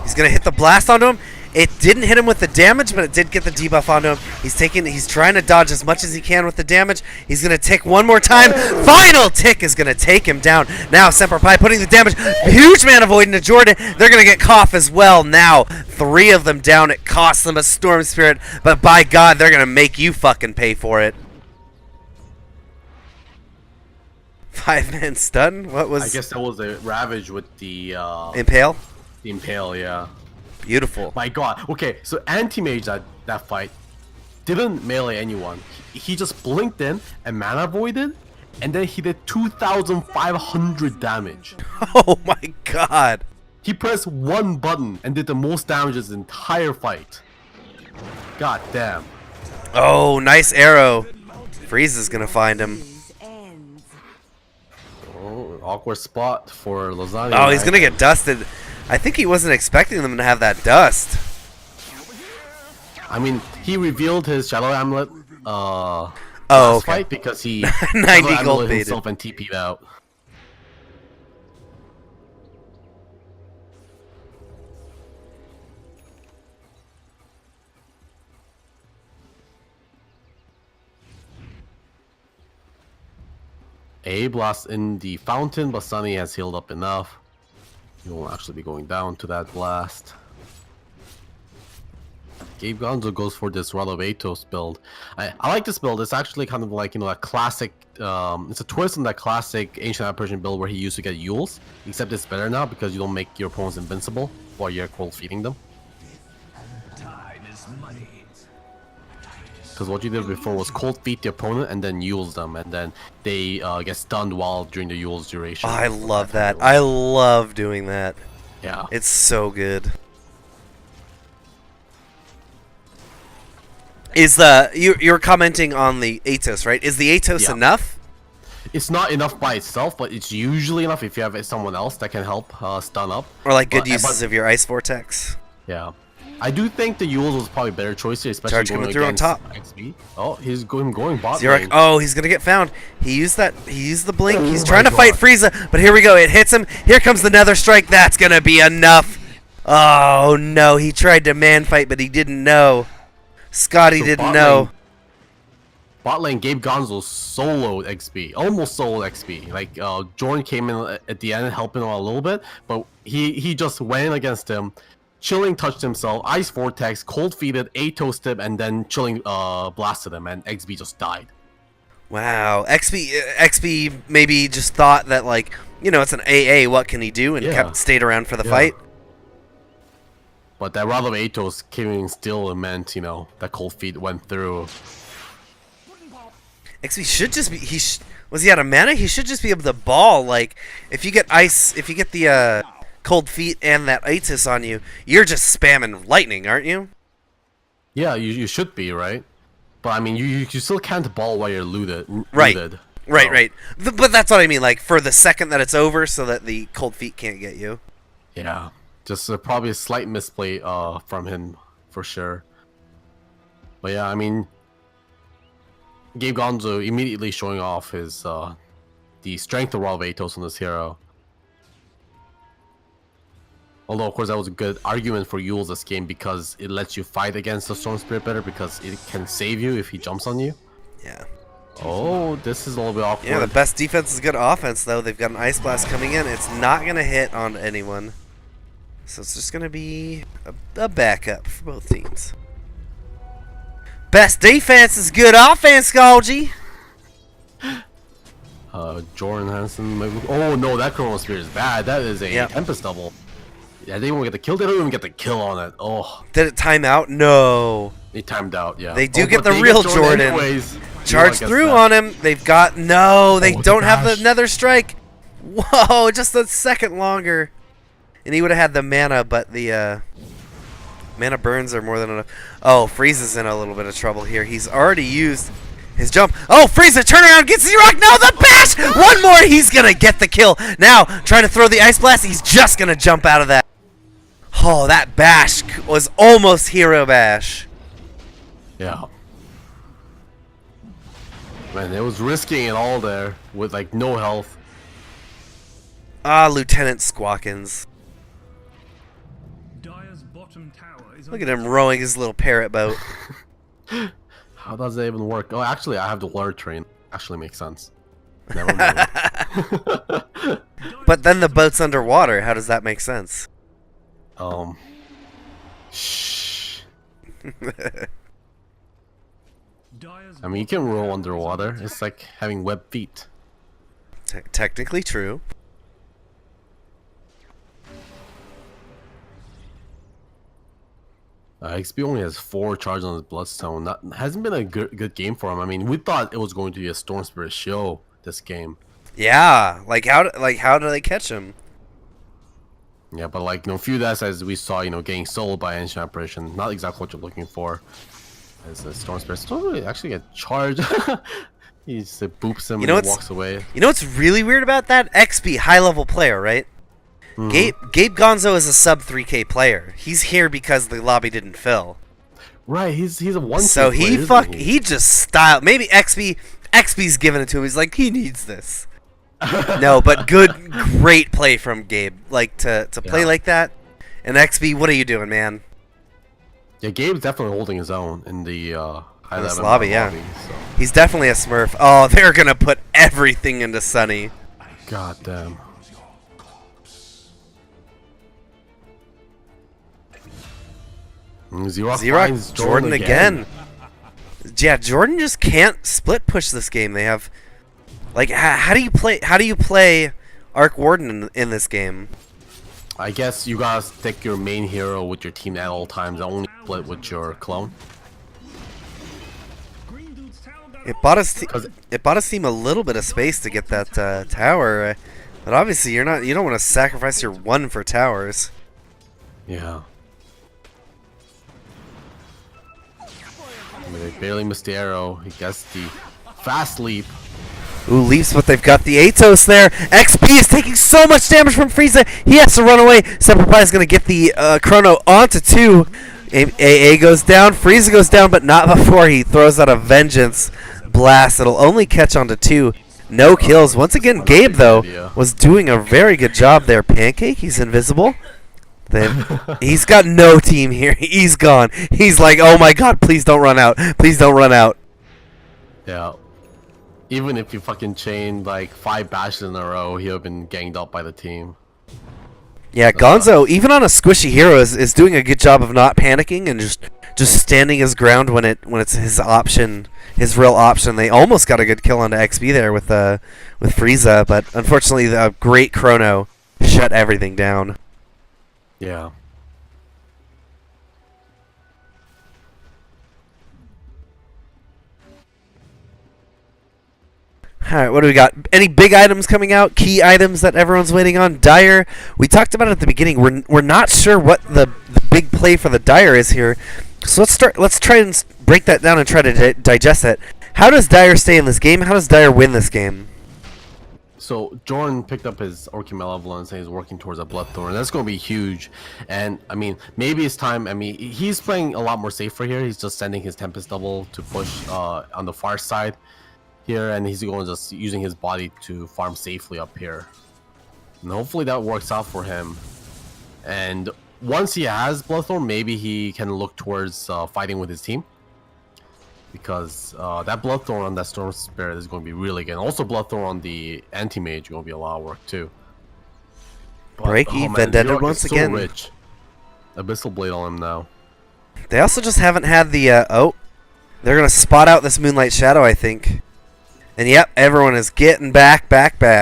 He's gonna hit the blast onto him. It didn't hit him with the damage, but it did get the debuff onto him. He's trying to dodge as much as he can with the damage. He's gonna tick one more time. Final tick is gonna take him down. Now Semper Pi putting the damage. Huge mana void into Jordan. They're gonna get Cough as well. Now 3 of them down. It costs them a Storm Spirit, but by God, they're gonna make you fucking pay for it. 5-man stun. What was? I guess that was a Ravage with the Impale. The Impale, yeah. Beautiful. My God. Okay, so Anti-Mage that fight didn't melee anyone. He just blinked in and mana voided, and then he did 2,500 damage. Oh my God. He pressed one button and did the most damage of the entire fight. God damn. Oh, nice arrow. Freeze is gonna find him. Oh, awkward spot for Lasagna. Oh, he's gonna get dusted. I think he wasn't expecting them to have that dust. I mean, he revealed his Shadow Amulet Oh, last okay. fight because he 90 Shadow gold Amulet baited. himself and TP'd out. A blast in the fountain, but Sunny has healed up enough. He won't actually be going down to that blast. Gabe Gonzo goes for this Rod of Atos build. I like this build. It's actually kind of like, you know, a classic. It's a twist on that classic Ancient Apparition build where he used to get Yules. Except it's better now because you don't make your opponents invincible while you're cold feeding them. Time is money. Because what you did before was cold feed the opponent and then Yules them, and then they get stunned while during the Yules duration. Oh, I love that. I love doing that. Yeah. It's so good. Is you're commenting on the Atos, right? Is the Atos Yeah. enough? It's not enough by itself, but it's usually enough if you have someone else that can help stun up. Or like good But- uses of your Ice Vortex? Yeah. I do think the Yules was probably a better choice here, especially Charge going coming through on against top. XB. Oh, he's going bot Xerox, lane. oh, he's gonna get found. He used the blink. Oh He's my trying to fight God. Frieza, but here we go. It hits him. Here comes the Nether Strike. That's gonna be enough. Oh no, he tried to man fight, but he didn't know. Scotty So didn't bot know. lane- Bot lane, Gabe Gonzo soloed XB, almost soloed XB. Like Jordan came in at the end helping him a little bit, but he just went in against him. Chilling touched himself, Ice Vortex, cold feeded, Atos him, and then Chilling blasted him, and XB just died. Wow, XB maybe just thought that, like, you know, it's an AA. What can he do? And Yeah. stayed around for the Yeah. fight. But that Rod of Atos came in still meant, you know, that cold feed went through. XB should just be. Was he out of mana? He should just be able to ball. Like, if you get ice, if you get the cold feet and that Atis on you, you're just spamming lightning, aren't you? Yeah, you should be, right? But I mean, you still can't ball while you're looted. Right. Looted. Right, So, right. But that's what I mean. Like, for the second that it's over, so that the cold feet can't get you. Yeah, just probably a slight misplay from him for sure. But yeah, I mean, Gabe Gonzo immediately showing off his the strength of Rod of Atos on this hero. Although, of course, that was a good argument for Yules this game because it lets you fight against the Storm Spirit better because it can save you if he jumps on you. Yeah. Oh, this is a little bit awkward. Yeah, the best defense is good offense, though. They've got an Ice Blast coming in. It's not going to hit on anyone. So it's just going to be a backup for both teams. Best defense is good offense, Golgi. Jordan Hansen. Oh no, that Chrono Spirit is bad. That is a Yep. Tempest double. Yeah, they won't get the kill. They don't even get the kill on it. Oh, Did it time out? No. they timed out. Yeah, They do Oh, get but the they real get Jordan. anyways. Charge through on him. They've got... No, they Oh, don't the have the dash. Nether Strike. Whoa, just a second longer. And he would have had the mana, but the mana burns are more than enough. Oh, Freeze is in a little bit of trouble here. He's already used His jump. Oh, Frieza, turn around, gets the rock. No, the bash! One more, he's gonna get the kill. Now, trying to throw the ice blast, he's just gonna jump out of that. Oh, that bash was almost hero bash. Yeah. Man, it was risking it all there with like no health. Ah, Lieutenant Squawkins. Dire's bottom tower is Look at him rowing his little parrot boat. How does that even work? Oh, actually, I have the water train. Actually makes sense. Never mind. But then the boat's underwater. How does that make sense? Shh. Dire's I mean, you can roll underwater. It's like having web feet. Technically true. XP only has 4 charges on his Bloodstone. That hasn't been a good game for him. I mean, we thought it was going to be a Storm Spirit show this game. Yeah, how do they catch him? Yeah, but like, few deaths as we saw, getting soloed by Ancient Apparition. Not exactly what you're looking for. As a Storm Spirit still really actually get charged. He just boops him and walks away. You know what's really weird about that? XP, high level player, right? Gabe Gonzo is a sub 3K player. He's here because the lobby didn't fill. Right, he's a one. So he just styled. Maybe XP's giving it to him. He's like, he needs this. No, but great play from Gabe. Like to play like that. And XP, what are you doing, man? Yeah, Gabe's definitely holding his own in the high level lobby. Yeah, so. He's definitely a Smurf. Oh, they're gonna put everything into Sunny. God damn. Xerox Jordan again. Yeah, Jordan just can't split push this game. They have how do you play Arc Warden in this game? I guess you gotta stick your main hero with your team at all times. Only split with your clone. It bought us team a little bit of space to get that tower, but obviously you don't want to sacrifice your one for towers. Yeah. They barely missed the arrow. He gets the fast leap. Ooh, leaps, but they've got the Atos there. XP is taking so much damage from Frieza. He has to run away. Semper Pi is going to get the Chrono onto 2. AA goes down. Frieza goes down, but not before he throws out a Vengeance Blast. It'll only catch onto 2. No kills. Once again, Gabe, though, was doing a very good job there. Pancake, he's invisible. Then he's got no team here. He's gone. He's like, oh my god, please don't run out. Please don't run out. Yeah. Even if you fucking chained like 5 bashes in a row, he'll have been ganged up by the team. Yeah, Gonzo, even on a squishy hero, is doing a good job of not panicking and just standing his ground when it's his option, his real option. They almost got a good kill onto XP there with Frieza, but unfortunately the great Chrono shut everything down. Yeah. Alright, what do we got? Any big items coming out? Key items that everyone's waiting on? Dire, we talked about it at the beginning. We're not sure what the big play for the Dire is here. So let's try and break that down and try to digest it. How does Dire stay in this game? How does Dire win this game? So Jordan picked up his Orchid Malevolence and he's working towards a Bloodthorn. That's going to be huge. And I mean, maybe it's time. I mean, he's playing a lot more safer here. He's just sending his Tempest Double to push on the far side here, and he's going just using his body to farm safely up here. And hopefully that works out for him. And once he has Bloodthorn, maybe he can look towards fighting with his team. Because that Bloodthorn on that Storm Spirit is going to be really good. And also Bloodthorn on the Anti-Mage is going to be a lot of work too. Breaky, Vendetta once again. Rich. Abyssal Blade on him now. They also just haven't had the, they're going to spot out this Moonlight Shadow, I think. And yep, everyone is getting back. Back,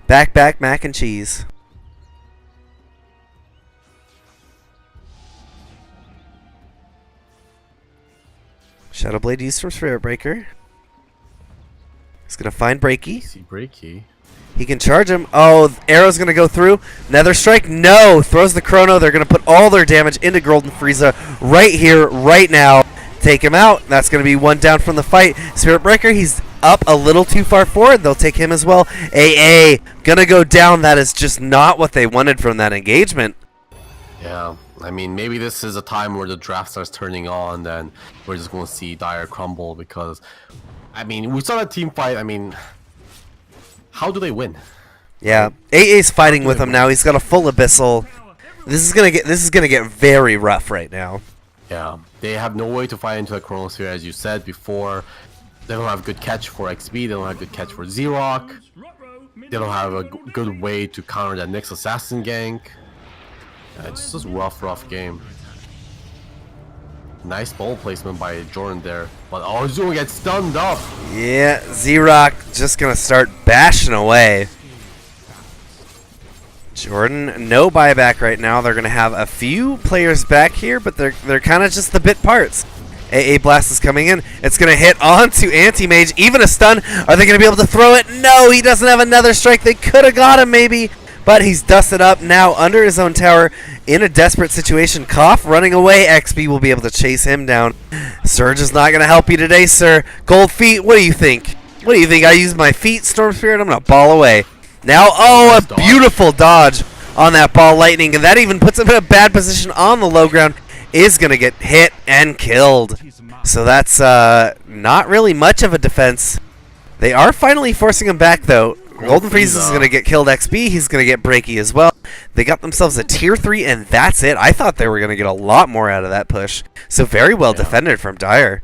mac and cheese. Shadow Blade used from Spirit Breaker. He's going to find Breaky. See Breaky. He can charge him. Oh, arrow's going to go through. Nether Strike. No. Throws the Chrono. They're going to put all their damage into Golden Frieza right here, right now. Take him out. That's going to be one down from the fight. Spirit Breaker, he's up a little too far forward. They'll take him as well. AA gonna go down. That is just not what they wanted from that engagement. Yeah, I mean, maybe this is a time where the draft starts turning on, then we're just going to see Dire crumble because, I mean, we saw that team fight. I mean, how do they win? Yeah, AA's fighting with him now. He's got a full abyssal. This is gonna get very rough right now. Yeah, they have no way to fight into the Chronosphere, as you said before. They don't have good catch for XP. They don't have good catch for Z-Rock. They don't have a good way to counter that next assassin gank. It's just a rough game. Nice ball placement by Jordan there, but he's gonna get stunned up. Yeah, Z-Rock just gonna start bashing away. Jordan, no buyback right now. They're gonna have a few players back here, but they're kind of just the bit parts. AA Blast is coming in. It's gonna hit onto Anti-Mage. Even a stun. Are they gonna be able to throw it? No, he doesn't have another strike. They could have got him maybe, but he's dusted up now under his own tower in a desperate situation. Koff running away. XP will be able to chase him down. Surge is not gonna help you today, sir. Gold feet. What do you think? What do you think? I use my feet, Storm Spirit. I'm gonna ball away. Now, oh, a beautiful dodge on that ball lightning, and that even puts him in a bad position on the low ground. Is going to get hit and killed. So that's not really much of a defense. They are finally forcing him back, though. Golden Freeze is going to get killed XP. He's going to get breaky as well. They got themselves a tier 3, and that's it. I thought they were going to get a lot more out of that push. So very well defended from Dire.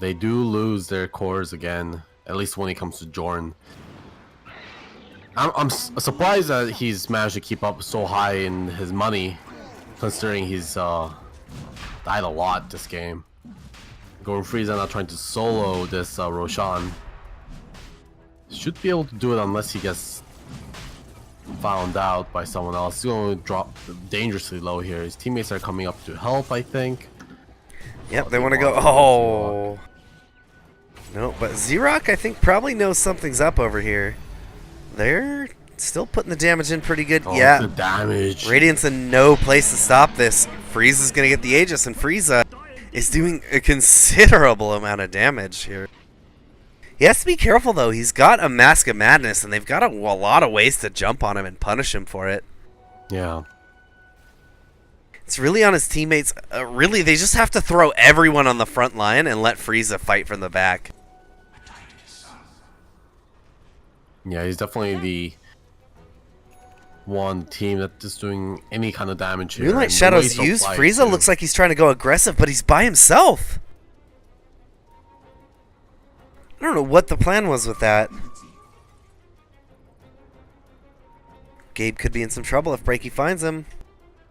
They do lose their cores again, at least when it comes to Jordan. I'm surprised that he's managed to keep up so high in his money, considering he's died a lot this game. Golden Frieza now trying to solo this Roshan. Should be able to do it unless he gets found out by someone else. He's going to drop dangerously low here. His teammates are coming up to help, I think. Yep, they want to go. Oh. No, but Z-Rock, I think, probably knows something's up over here. They're still putting the damage in pretty good. Yeah. The damage. Radiant's in no place to stop this. Frieza's going to get the Aegis, and Frieza is doing a considerable amount of damage here. He has to be careful, though. He's got a Mask of Madness, and they've got a lot of ways to jump on him and punish him for it. Yeah. It's really on his teammates. Really, they just have to throw everyone on the front line and let Frieza fight from the back. Yeah, he's definitely the one team that is doing any kind of damage here. Moonlight Shadow's used. Frieza looks like he's trying to go aggressive, but he's by himself. I don't know what the plan was with that. Gabe could be in some trouble if Breaky finds him.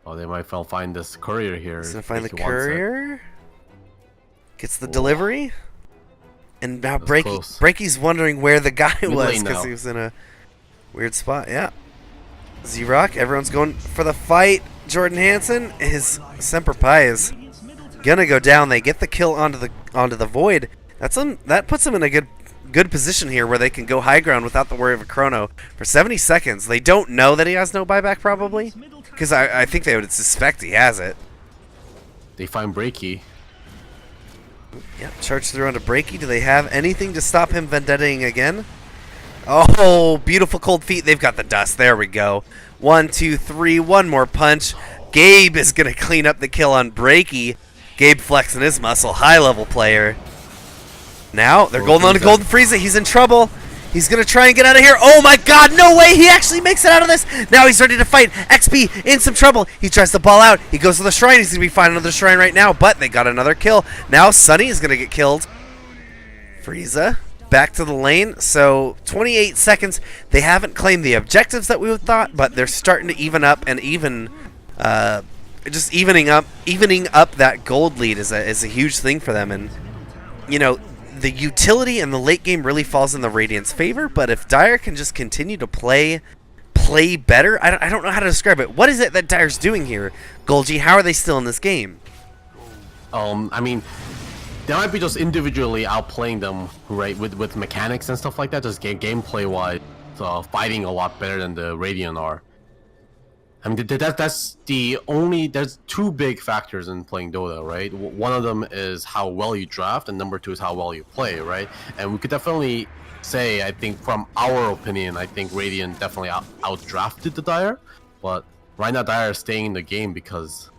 Oh, they might find this courier here. He's gonna find the courier. Gets the delivery. And now Breaky's wondering where the guy was because he was in a weird spot. Yeah. Z-Rock, everyone's going for the fight. Jordan Hansen, his Semper Pi is gonna go down. They get the kill onto the void. That puts them in a good position here where they can go high ground without the worry of a chrono for 70 seconds. They don't know that he has no buyback probably, because I think they would suspect he has it. They find Breaky. Yep, charge through onto Breaky. Do they have anything to stop him vendettaing again? Oh, beautiful cold feet. They've got the dust. There we go. 1, 2, 3. One more punch. Gabe is going to clean up the kill on Breaky. Gabe flexing his muscle. High-level player. Now, they're going on to Golden Frieza. He's in trouble. He's going to try and get out of here. Oh, my God. No way. He actually makes it out of this. Now he's ready to fight. XP in some trouble. He tries to ball out. He goes to the shrine. He's going to be finding another shrine right now, but they got another kill. Now Sunny is going to get killed. Frieza back to the lane. So 28 seconds. They haven't claimed the objectives that we would thought, but they're starting to even up and just evening up that gold lead is a huge thing for them. And, you know, the utility in the late game really falls in the Radiant's favor, but if Dire can just continue to play better, I don't know how to describe it. What is it that Dire's doing here? Golgi, how are they still in this game? I mean, they might be just individually outplaying them, right, with mechanics and stuff like that, just gameplay-wise, fighting a lot better than the Radiant are. I mean, that's the only. There's two big factors in playing Dota, right? One of them is how well you draft, and number two is how well you play, right? And we could definitely say, I think, from our opinion, I think Radiant definitely outdrafted the Dire, but right now Dire is staying in the game because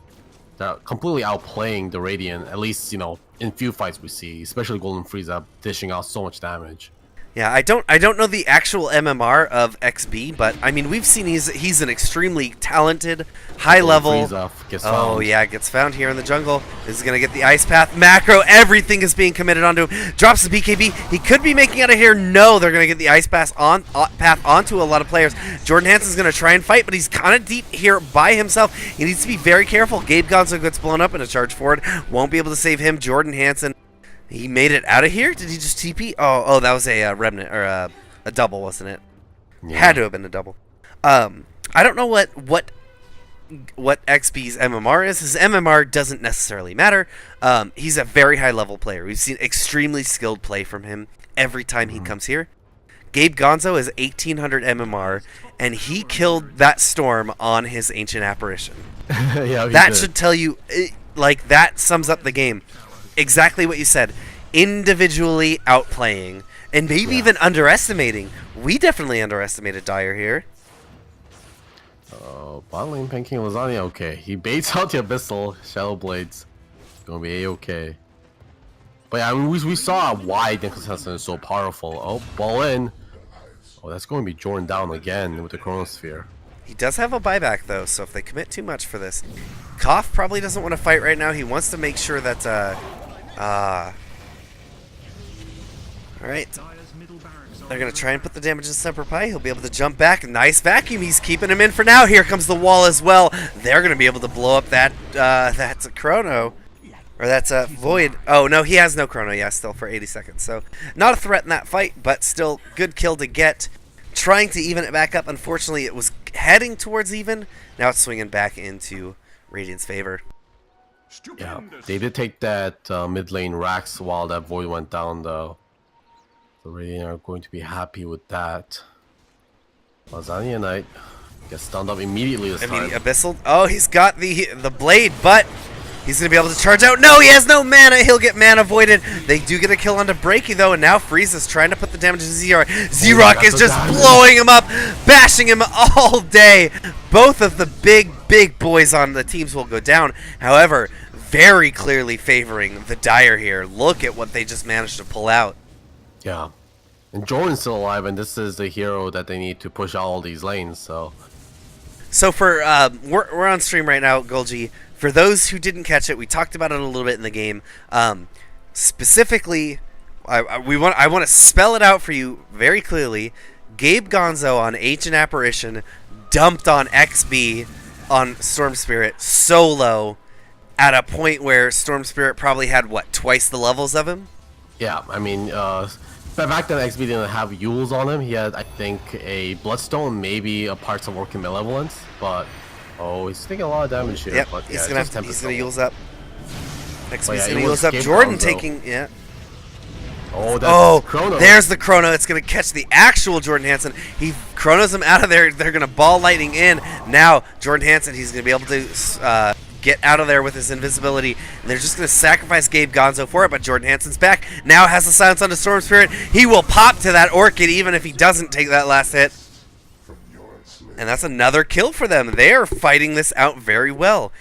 they're completely outplaying the Radiant. At least in few fights we see, especially Golden Frieza dishing out so much damage. Yeah, I don't know the actual MMR of XB, but I mean we've seen he's an extremely talented, high level. Oh yeah, gets found here in the jungle. Is gonna get the ice path macro. Everything is being committed onto him. Drops the BKB. He could be making out of here. No, they're gonna get the ice path onto a lot of players. Jordan Hansen's gonna try and fight, but he's kind of deep here by himself. He needs to be very careful. Gabe Gonzo gets blown up in a charge forward. Won't be able to save him. Jordan Hansen. He made it out of here? Did he just TP? Oh, that was a remnant, or a double, wasn't it? Yeah. Had to have been a double. I don't know what XB's MMR is. His MMR doesn't necessarily matter. He's a very high-level player. We've seen extremely skilled play from him every time he comes here. Gabe Gonzo is 1800 MMR, and he killed that storm on his Ancient Apparition. Yeah, that should tell you, that sums up the game. Exactly what you said. Individually outplaying, and maybe even underestimating. We definitely underestimated Dire here. Bot lane Panking Lasagna, okay. He baits out the Abyssal Shadow Blades. Gonna be a-okay. But yeah, I mean, we saw why Nicholas Hansen is so powerful. Oh, ball in. Oh, that's going to be Jordan down again with the Chronosphere. He does have a buyback, though, so if they commit too much for this... Koff probably doesn't want to fight right now. He wants to make sure that, Alright. They're going to try and put the damage in Semper Pi. He'll be able to jump back. Nice vacuum. He's keeping him in for now. Here comes the wall as well. They're going to be able to blow up that, that's a Chrono. Or that's a Void. Oh, no, he has no Chrono, yeah, still for 80 seconds. So, not a threat in that fight, but still good kill to get. Trying to even it back up. Unfortunately, it was heading towards even. Now it's swinging back into Radiant's favor. Yeah, they did take that mid lane Rax while that Void went down, though. So Radiant are going to be happy with that. Lasagna Knight gets stunned up immediately this time. Abyssal. Oh, he's got the blade, but he's going to be able to charge out. No, he has no mana. He'll get mana voided. They do get a kill onto Breaky, though, and now Frieza's trying to put the damage to Xerox. Xerox is just blowing him up, bashing him all day. Both of the big boys on the teams will go down. However, very clearly favoring the Dire here. Look at what they just managed to pull out. Yeah. And Jordan's still alive, and this is the hero that they need to push out all these lanes, so... So for, we're on stream right now, Golgi. For those who didn't catch it, we talked about it a little bit in the game. Specifically, I want to spell it out for you very clearly. Gabe Gonzo on Ancient Apparition dumped on XB on Storm Spirit solo at a point where Storm Spirit probably had, what, twice the levels of him? Yeah, I mean, back then XB didn't have Yules on him. He had, I think, a Bloodstone, maybe a Parts of Working Malevolence, but... Oh, he's taking a lot of damage here. Yep, but he's yeah, gonna use up. XB's yeah, gonna use up. Jordan Gonzo. taking, yeah. Oh, that's Chrono. There's the Chrono. It's gonna catch the actual Jordan Hansen. He Chronos him out of there. They're gonna ball lightning in. Now Jordan Hansen, he's gonna be able to get out of there with his invisibility. And they're just gonna sacrifice Gabe Gonzo for it. But Jordan Hansen's back. Now has the silence onto Storm Spirit. He will pop to that Orchid even if he doesn't take that last hit. And that's another kill for them. They are fighting this out very well.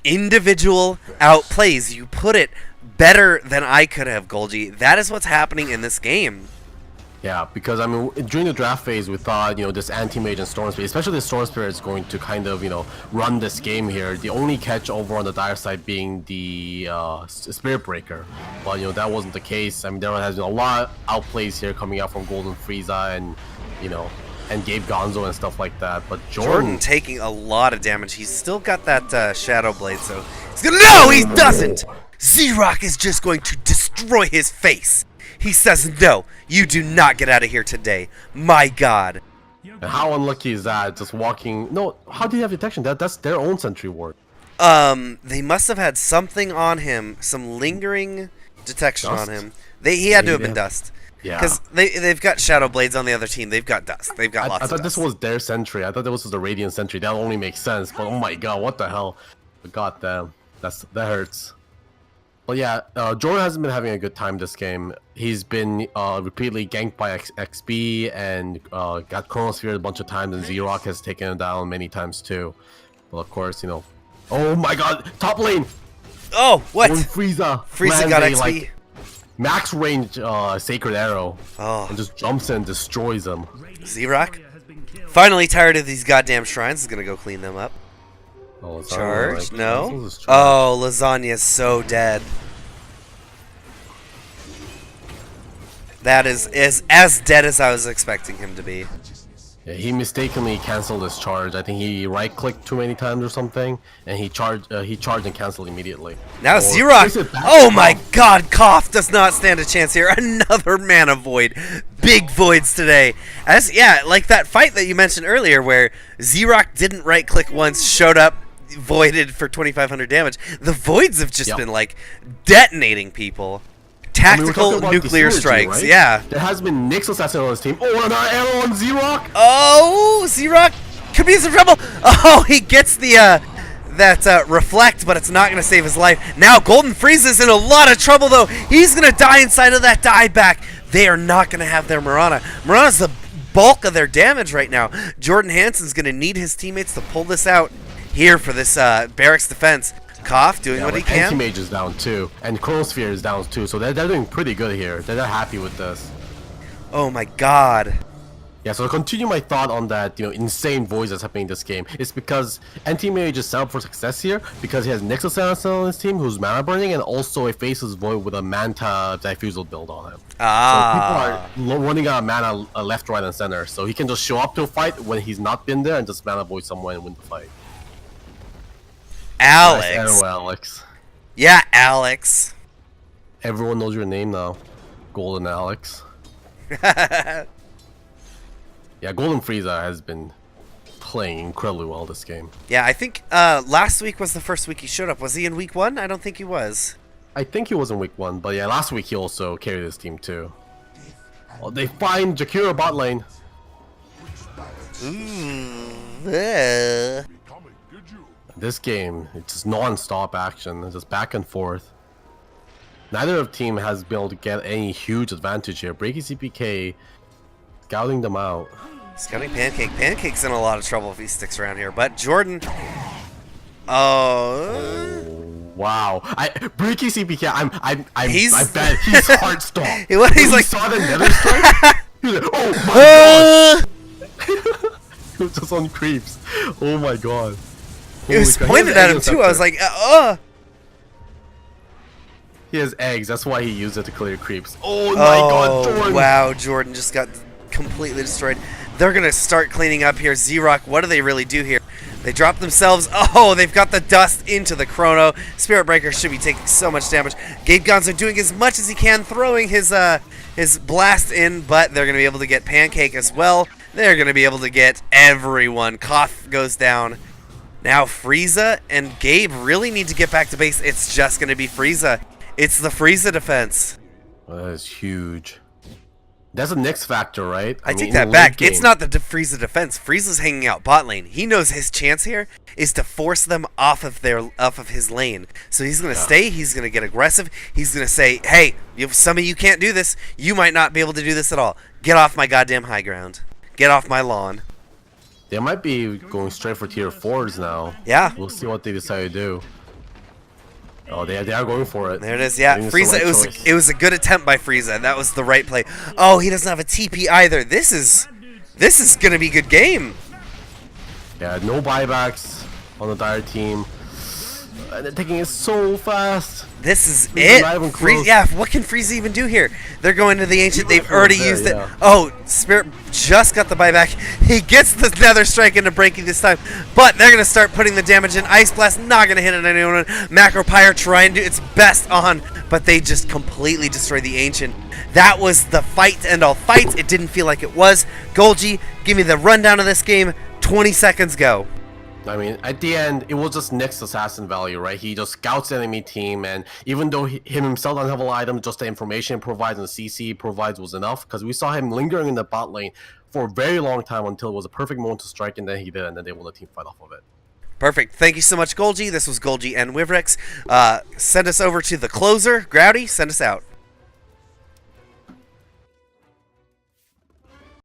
Individual outplays. You put it better than I could have, Golgi. That is what's happening in this game. Yeah, because, I mean, during the draft phase, we thought, this Anti-Mage and Storm Spirit, especially the Storm Spirit, is going to kind of, run this game here. The only catch over on the Dire side being the Spirit Breaker. But, that wasn't the case. I mean, there has been a lot of outplays here coming out from Golden Frieza and, and Gabe Gonzo and stuff like that. But Jordan taking a lot of damage. He's still got that Shadow Blade, so he's gonna... No, he doesn't! Xerox is just going to destroy his face. He says, no, you do not get out of here today. My God. And how unlucky is that? Just walking... No, how do you have detection? That's their own sentry ward. They must have had something on him. Some lingering detection on him. He had to have been dust. Yeah. Because they've got Shadow Blades on the other team. They've got Dust. They've got lots I of thought Dust. this was their sentry. I thought this was the Radiant sentry. That only makes sense. But oh my god, what the hell? But god damn, that hurts. But yeah, Jordan hasn't been having a good time this game. He's been repeatedly ganked by XB and got Chronosphere a bunch of times, and Z-Rock has taken him down many times too. Well, of course, you know. Oh my god, top lane! Oh, what? Frieza. Frieza got XP. Like, max range Sacred Arrow. Oh. And just jumps in and destroys him. Z-Rock? Finally tired of these goddamn shrines. Is going to go clean them up. Oh, Charge? like, No? Oh, Lasagna's so dead. That is as dead as I was expecting him to be. Yeah, he mistakenly canceled his charge. I think he right-clicked too many times or something, and he charged and canceled immediately. Now Or Z-Rock! place it back Oh to my Koff. god, Koff does not stand a chance here. Another mana void. Big voids today. Yeah, like that fight that you mentioned earlier where Z-Rock didn't right-click once, showed up, voided for 2,500 damage. The voids have just been like detonating people. Tactical nuclear strikes, right? yeah. There has been Nyx assassin on his team. Oh, another arrow on Z-Rock. Oh, Z-Rock could be in some trouble. Oh, he gets the reflect, but it's not going to save his life. Now Golden Frieza's in a lot of trouble, though. He's going to die inside of that dieback. They are not going to have their Mirana. Mirana's the bulk of their damage right now. Jordan Hansen's going to need his teammates to pull this out here for this barracks defense. Koff doing what he can. Anti-Mage is down too, and Chronosphere is down too, so they're doing pretty good here. They're happy with this. Oh my god. Yeah, so to continue my thought on that, insane voice that's happening in this game, it's because Anti-Mage is set up for success here because he has Nyx Assassin on his team who's mana burning, and also a Faceless Void with a Manta Diffusal build on him. So people are running out of mana left, right, and center, so he can just show up to a fight when he's not been there and just mana void someone and win the fight. Alex. Nice arrow, Alex. Yeah, Alex. Everyone knows your name now. Golden Alex. Yeah, Golden Frieza has been playing incredibly well this game. Yeah, I think last week was the first week he showed up. Was he in week 1? I don't think he was. I think he was in week 1, but yeah, last week he also carried his team too. Oh, they find Jakira bot lane. This game, it's just non-stop action. It's just back and forth. Neither of team has been able to get any huge advantage here. Breaky CPK scouting them out. Scouting Pancake. Pancake's in a lot of trouble if he sticks around here. But Jordan... Oh, wow. Breaky CPK, He's- I bet he's heart stopped. He's like... Saw the nether strike? He was like, oh my god! He was just on creeps. Oh my god. It was Holy crap. pointed He has at him egg too. I was scepter. like, He has eggs, that's why he used it to clear creeps. Oh my god, Jordan! Wow, Jordan just got completely destroyed. They're going to start cleaning up here. Z-Rock, what do they really do here? They drop themselves. Oh, they've got the dust into the Chrono. Spirit Breaker should be taking so much damage. Gabe Gonzo doing as much as he can, throwing his blast in, but they're going to be able to get Pancake as well. They're going to be able to get everyone. Koff goes down. Now Frieza and Gabe really need to get back to base. It's just going to be Frieza. It's the Frieza defense. Well, that is huge. That's a next factor, right? I mean, take in that the back. late It's game- not the Frieza defense. Frieza's hanging out bot lane. He knows his chance here is to force them off of his lane. So he's gonna stay. He's gonna get aggressive. He's gonna say, "Hey, some of you can't do this. You might not be able to do this at all. Get off my goddamn high ground. Get off my lawn." They might be going straight for tier 4s now. Yeah. We'll see what they decide to do. Oh, they are going for it. There it is. Yeah, I think it's the Frieza. right choice. It was a good attempt by Frieza. That was the right play. Oh, he doesn't have a TP either. This is gonna be a good game. Yeah, no buybacks on the Dire team. And they're taking it so fast. This is Frieza's it. not even close. Yeah, what can Frieza even do here? They're going to the Ancient. They've Right already there, used it. yeah. Oh, Spirit just got the buyback. He gets the Nether Strike into breaking this time, but they're going to start putting the damage in. Ice Blast not going to hit at anyone. Macro Pyre trying to do its best on, but they just completely destroy the Ancient. That was the fight to end all fights. It didn't feel like it was. Golgi, give me the rundown of this game. 20 seconds, go. I mean, at the end, it was just Nick's assassin value, right? He just scouts the enemy team, and even though him himself doesn't have a lot of items, just the information provides and the CC provides was enough, because we saw him lingering in the bot lane for a very long time until it was a perfect moment to strike, and then he did, and then they won the team fight off of it. Perfect. Thank you so much, Golgi. This was Golgi and Wivrex. Send us over to the closer. Growdy, send us out.